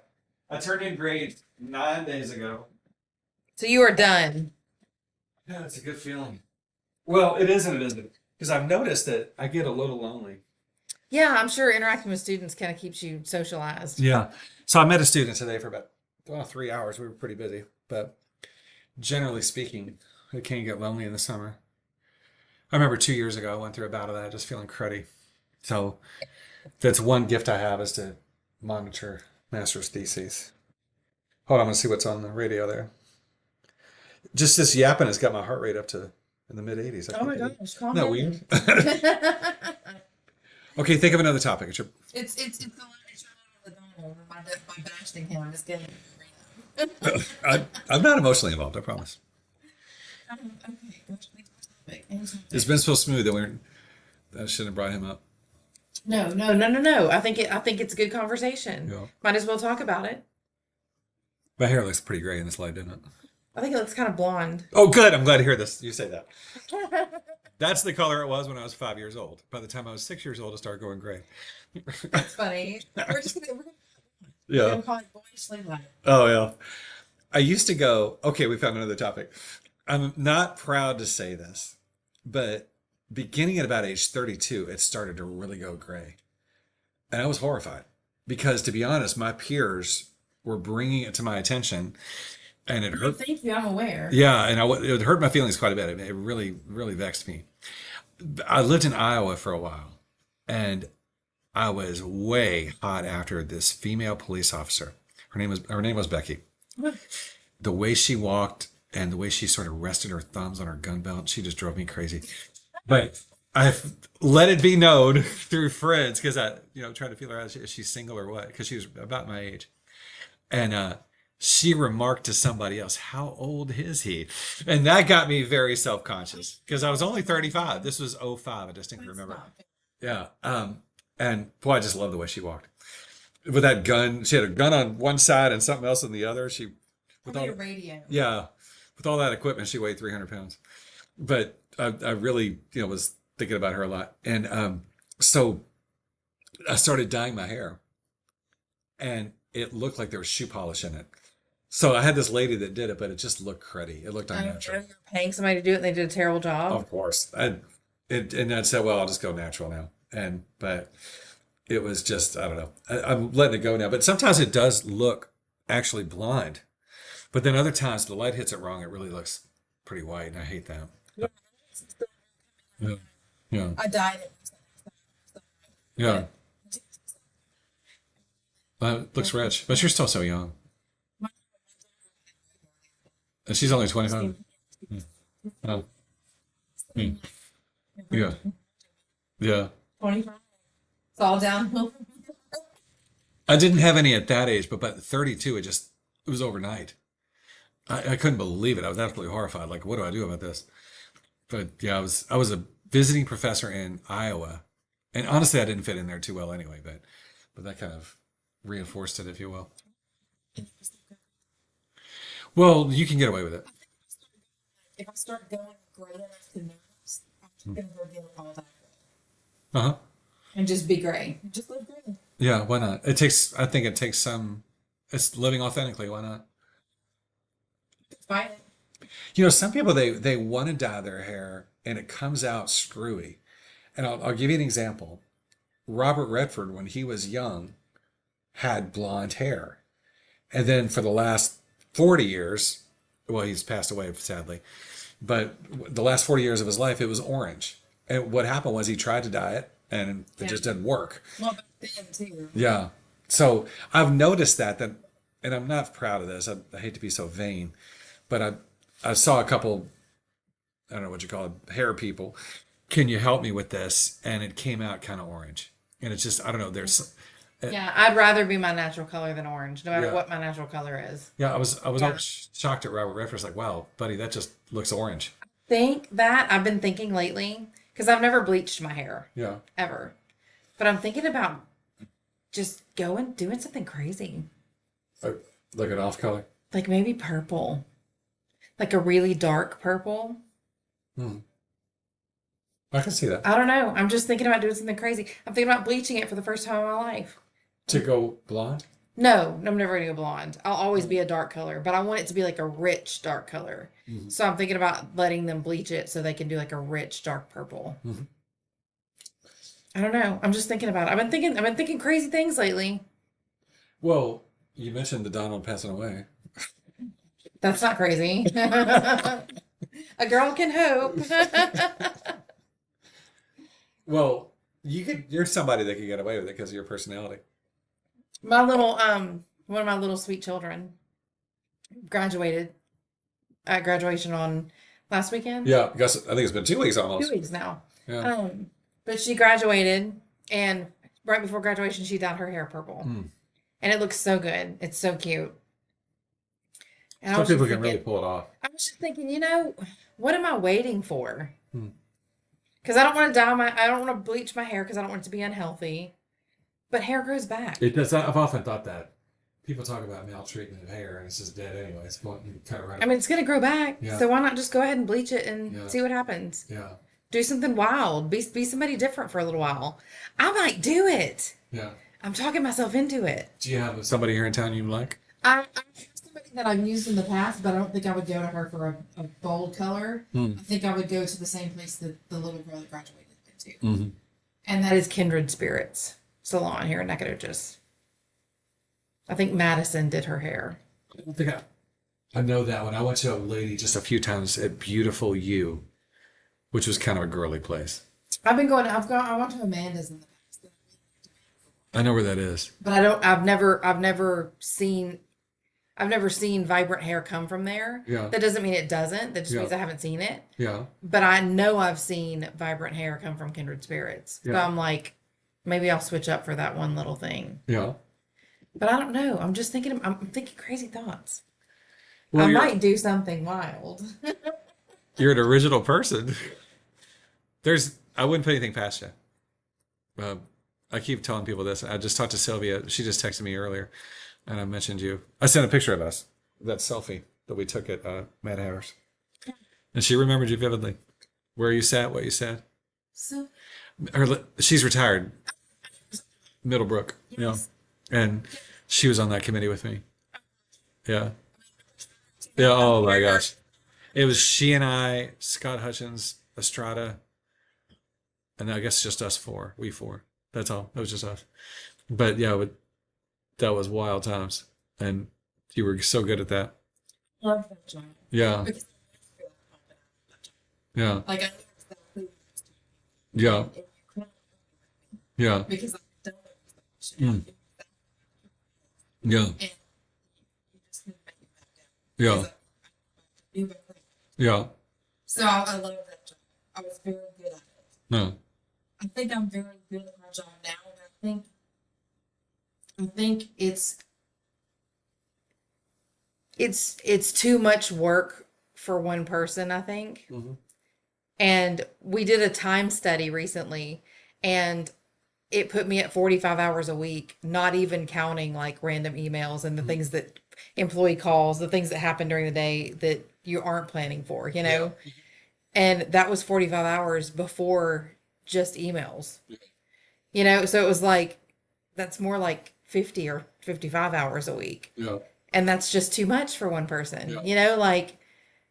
I turned in grade 9 days ago. So you are done. Yeah, it's a good feeling. Well, it is and it isn't. Because I've noticed that I get a little lonely. Yeah, I'm sure interacting with students kind of keeps you socialized. Yeah. So I met a student today for about 3 hours. We were pretty busy. But generally speaking, it can get lonely in the summer. I remember 2 years ago, I went through a bout of that, just feeling cruddy. So that's one gift I have is to monitor master's theses. Hold on, I'm going to see what's on the radio there. Just this yapping has got my heart rate up to in the mid 80s. Oh my gosh, calm Isn't that down. weird? Okay, think of another topic. It's the one I shot out of the dome by bashing him. I'm just kidding. I'm not emotionally involved, I promise. Okay. It's been so smooth that I shouldn't have brought him up. No. I think it's a good conversation. Yeah. Might as well talk about it. My hair looks pretty gray in this light, doesn't it? I think it looks kind of blonde. Oh, good. I'm glad to hear this. You say that. That's the color it was when I was 5 years old. By the time I was 6 years old, it started going gray. That's funny. We're Yeah. gonna call it boyish sleep light. Oh, yeah. I used to go, okay, we found another topic. I'm not proud to say this, but beginning at about age 32, it started to really go gray. And I was horrified because, to be honest, my peers were bringing it to my attention and it hurt. Thank you. I'm aware. Yeah, and it hurt my feelings quite a bit. It really, really vexed me. I lived in Iowa for a while, and I was way hot after this female police officer. Her name was Becky. The way she walked and the way she sort of rested her thumbs on her gun belt, she just drove me crazy. But I've let it be known through friends because I, tried to feel her out. Is she single or what? Because she was about my age, and she remarked to somebody else, "How old is he?" And that got me very self-conscious because I was only 35. This was '05. I distinctly remember. Yeah. And boy, I just love the way she walked with that gun. She had a gun on one side and something else on the other. With all, a radio. yeah, with all that equipment, she weighed 300 pounds. But I really, was thinking about her a lot. And so I started dyeing my hair, and it looked like there was shoe polish in it. So I had this lady that did it, but it just looked cruddy. It looked unnatural. You're paying somebody to do it, and they did a terrible job. Of course. And I said, well, I'll just go natural now. But it was just, I don't know. I'm letting it go now. But sometimes it does look actually blonde. But then other times the light hits it wrong. It really looks pretty white, and I hate that. Yeah. Yeah. I dyed it. Yeah. It looks rich. But you're still so young. And she's only 25. Oh. Hmm. Yeah. Yeah. 25. It's all downhill. I didn't have any at that age, but by 32, it was overnight. I couldn't believe it. I was absolutely horrified. Like, what do I do about this? But yeah, I was a visiting professor in Iowa, and honestly, I didn't fit in there too well anyway. But that kind of reinforced it, if you will. Well, you can get away with it. If I start going gray enough to notice, I'm just gonna go get all that Uh huh. and just be gray. Just live gray. Yeah, why not? It takes. I think it takes some. It's living authentically. Why not? Fight it. Some people they want to dye their hair and it comes out screwy. And I'll give you an example. Robert Redford, when he was young, had blonde hair, and then for the last 40 years, well, he's passed away sadly, but the last 40 years of his life, it was orange. And what happened was he tried to dye it, and it Yeah. just didn't work. Well, back then too. Yeah. So I've noticed that, and I'm not proud of this. I hate to be so vain, but I saw a couple, I don't know what you call it, hair people. Can you help me with this? And it came out kind of orange. And it's just, I don't know, Yeah, I'd rather be my natural color than orange, no matter yeah. what my natural color is. Yeah, I was Yeah. always shocked at Robert Redford. It's like, wow, buddy, that just looks orange. Think that I've been thinking lately because I've never bleached my hair Yeah. ever, but I'm thinking about just going doing something crazy, Like an off color. like maybe purple, like a really dark purple. Hmm. I can see that. I don't know. I'm just thinking about doing something crazy. I'm thinking about bleaching it for the first time in my life. To go blonde? No, I'm never gonna go blonde. I'll always be a dark color, but I want it to be like a rich dark color. Mhm. So I'm thinking about letting them bleach it so they can do like a rich dark purple. Mhm. I don't know. I'm just thinking about it. I've been thinking crazy things lately. Well, you mentioned the Donald passing away. That's not crazy. A girl can hope. Well, you're somebody that could get away with it because of your personality. My little one of my little sweet children graduated at graduation on last weekend. Yeah, I think it's been 2 weeks 2 almost. weeks now. Yeah. But she graduated, and right before graduation, she dyed her hair purple, Hmm. and it looks so good. It's so cute. And Some people can really pull it off. I was just thinking, what am I waiting for? Hmm. Because I don't want to bleach my hair because I don't want it to be unhealthy. But hair grows back. It does. I've often thought that. People talk about maltreatment of hair, and it's just dead anyway. It's going you cut it right. I mean, it's gonna grow back, Yeah. so why not just go ahead and bleach it and Yeah. see what happens? Yeah. Do something wild. Be somebody different for a little while. I might do it. Yeah. I'm talking myself into it. Do you have somebody here in town you like? I have somebody that I've used in the past, but I don't think I would go to her for a bold color. Hmm. I think I would go to the same place that the little girl that graduated into, Mm-hmm. and that is Kindred Spirits Salon here in Nacogdoches. I think Madison did her hair. I don't think I know that one. I went to a lady just a few times at Beautiful You, which was kind of a girly place. I went to Amanda's in the past, I know where that is. but I've never seen vibrant hair come from there. Yeah. That doesn't mean it doesn't. That just Yeah. means I haven't seen it. Yeah. But I know I've seen vibrant hair come from Kindred Spirits. So Yeah. I'm like, maybe I'll switch up for that one little thing. Yeah. But I don't know. I'm just thinking. I'm thinking crazy thoughts. Well, I might do something wild. you're an original person. I wouldn't put anything past you. I keep telling people this. I just talked to Sylvia. She just texted me earlier, and I mentioned you. I sent a picture of us, that selfie that we took at Mad Hatters, and she remembered you vividly. Where you sat, what you said. So She's retired, Middlebrook, yes. and she was on that committee with me. Yeah, yeah. Oh my gosh, it was she and I, Scott Hutchins, Estrada, and I guess just us four. We four. That's all. It was just us. But yeah, that was wild times, and you were so good at that. Love that job. Yeah, Because I feel confident in that job. yeah, Like I know exactly what it's doing. yeah, And you can't yeah, because I've done it so much. Mm. And yeah, you just couldn't make it back down. yeah, Because I knew everything. yeah. So I love that job. I was very good at it. No, I think I'm very good at my job now, and I think it's too much work for one person, I think. Mhm. And we did a time study recently, and it put me at 45 hours a week, not even counting like random emails and the Mhm. things that employee calls, the things that happen during the day that you aren't planning for, you Yeah. know? And that was 45 hours before just emails, you know? So it was like, that's more like 50 or 55 hours a week. Yeah. And that's just too much for one person, Yeah. you know? Like,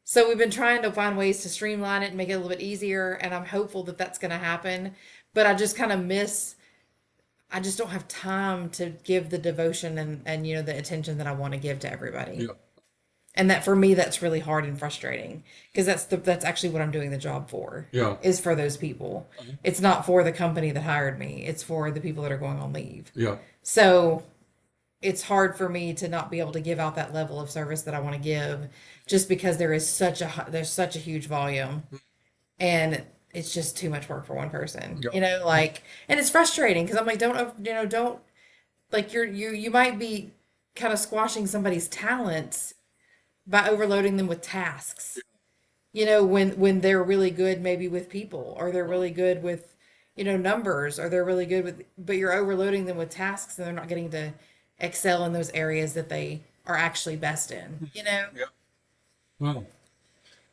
so we've been trying to find ways to streamline it and make it a little bit easier. And I'm hopeful that that's going to happen. But I just kind of miss, I just don't have time to give the devotion and you know the attention that I want to give to everybody. Yeah. And that for me that's really hard and frustrating because that's actually what I'm doing the job for. Yeah. Is for those people. It's not for the company that hired me. It's for the people that are going on leave. Yeah. So it's hard for me to not be able to give out that level of service that I want to give just because there's such a huge volume and it's just too much work for one person. Yeah. You know, like and it's frustrating because I'm like don't like you might be kind of squashing somebody's talents by overloading them with tasks. You know, when they're really good maybe with people or they're really good with you know numbers or they're really good with but you're overloading them with tasks and they're not getting to excel in those areas that they are actually best in, you know? Yeah. Well,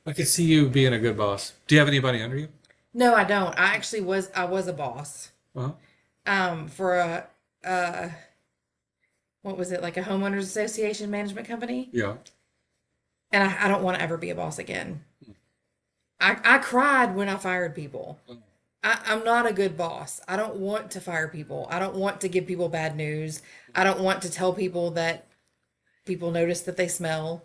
I could see you being a good boss. Do you have anybody under you? No, I don't. I was a boss Uh-huh. for uh what was it, like a homeowners association management company? Yeah. And I don't want to ever be a boss again. I cried when I fired people. I'm not a good boss. I don't want to fire people. I don't want to give people bad news. I don't want to tell people that people notice that they smell.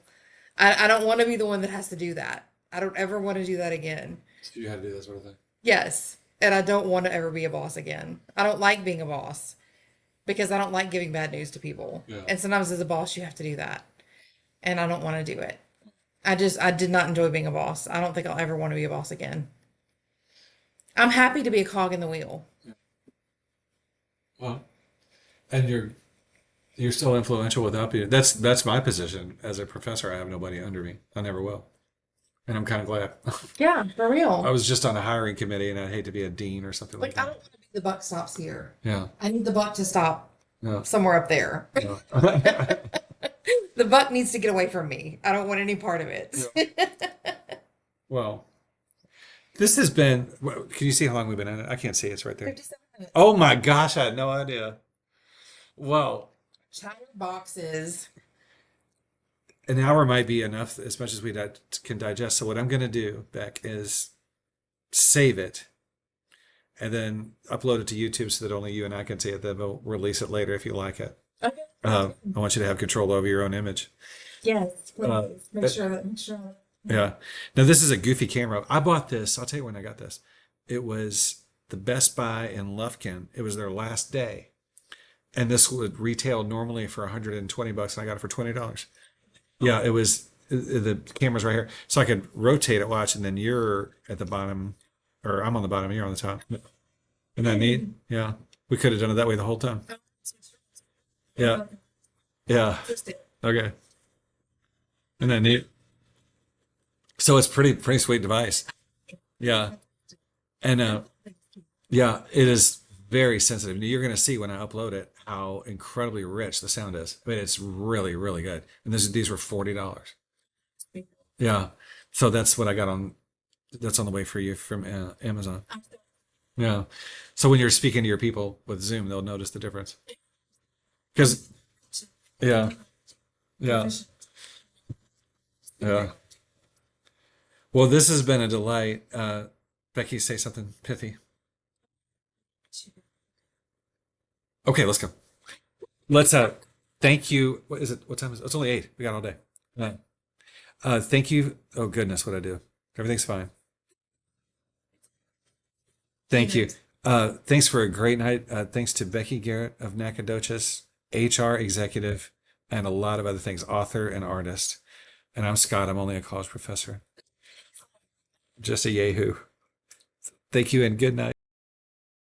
I don't want to be the one that has to do that. I don't ever want to do that again. So you had to do that sort of thing. Yes. And I don't want to ever be a boss again. I don't like being a boss because I don't like giving bad news to people. Yeah. And sometimes as a boss, you have to do that. And I don't want to do it. I did not enjoy being a boss. I don't think I'll ever want to be a boss again. I'm happy to be a cog in the wheel. Well, and you're still influential without being. That's my position as a professor. I have nobody under me. I never will, and I'm kind of glad. Yeah, for I real. was just on a hiring committee, and I'd hate to be a dean or something like Like, I that. don't want to be the buck stops here. Yeah. I need the buck to stop Yeah. somewhere up there. Yeah. The buck needs to get away from me. I don't want any part of it. Well, this has been. Can you see how long we've been in it? I can't see. It's right there. 57 minutes. Oh my gosh, I had no idea. Well, Chatterboxes. an hour might be enough, as much as we can digest. So what I'm going to do, Beck, is save it and then upload it to YouTube so that only you and I can see it. Then we'll release it later if you like it. Okay. I want you to have control over your own image. Yes, please. Uh, Make sure. Yeah. Now this is a goofy camera. I bought this. I'll tell you when I got this. It was the Best Buy in Lufkin. It was their last day, and this would retail normally for $120, and I got it for $20. Yeah, it was the camera's right here, so I could rotate it, watch, and then you're at the bottom, or I'm on the bottom, and you're on the top. Isn't that neat? Yeah, we could have done it that way the whole time. Yeah, yeah. Okay. Isn't that neat? So it's pretty sweet device. Yeah, and yeah, it is very sensitive. Now, you're going to see when I upload it how incredibly rich the sound is. I mean, it's really, really good. And these were $40. Yeah. So that's what I got on. That's on the way for you from Amazon. Yeah. So when you're speaking to your people with Zoom, they'll notice the difference. Because, yeah, yeah, yeah. Well, this has been a delight. Becky, say something pithy. Okay, let's go. Let's thank you. What is it? What time is it? It's only 8. We got all day. Thank you. Oh goodness, what I do? Everything's fine. Thank you. Thanks for a great night. Thanks to Becky Garrett of Nacogdoches, HR executive, and a lot of other things, author and artist. And I'm Scott. I'm only a college professor. Just a yahoo. Thank you and good night.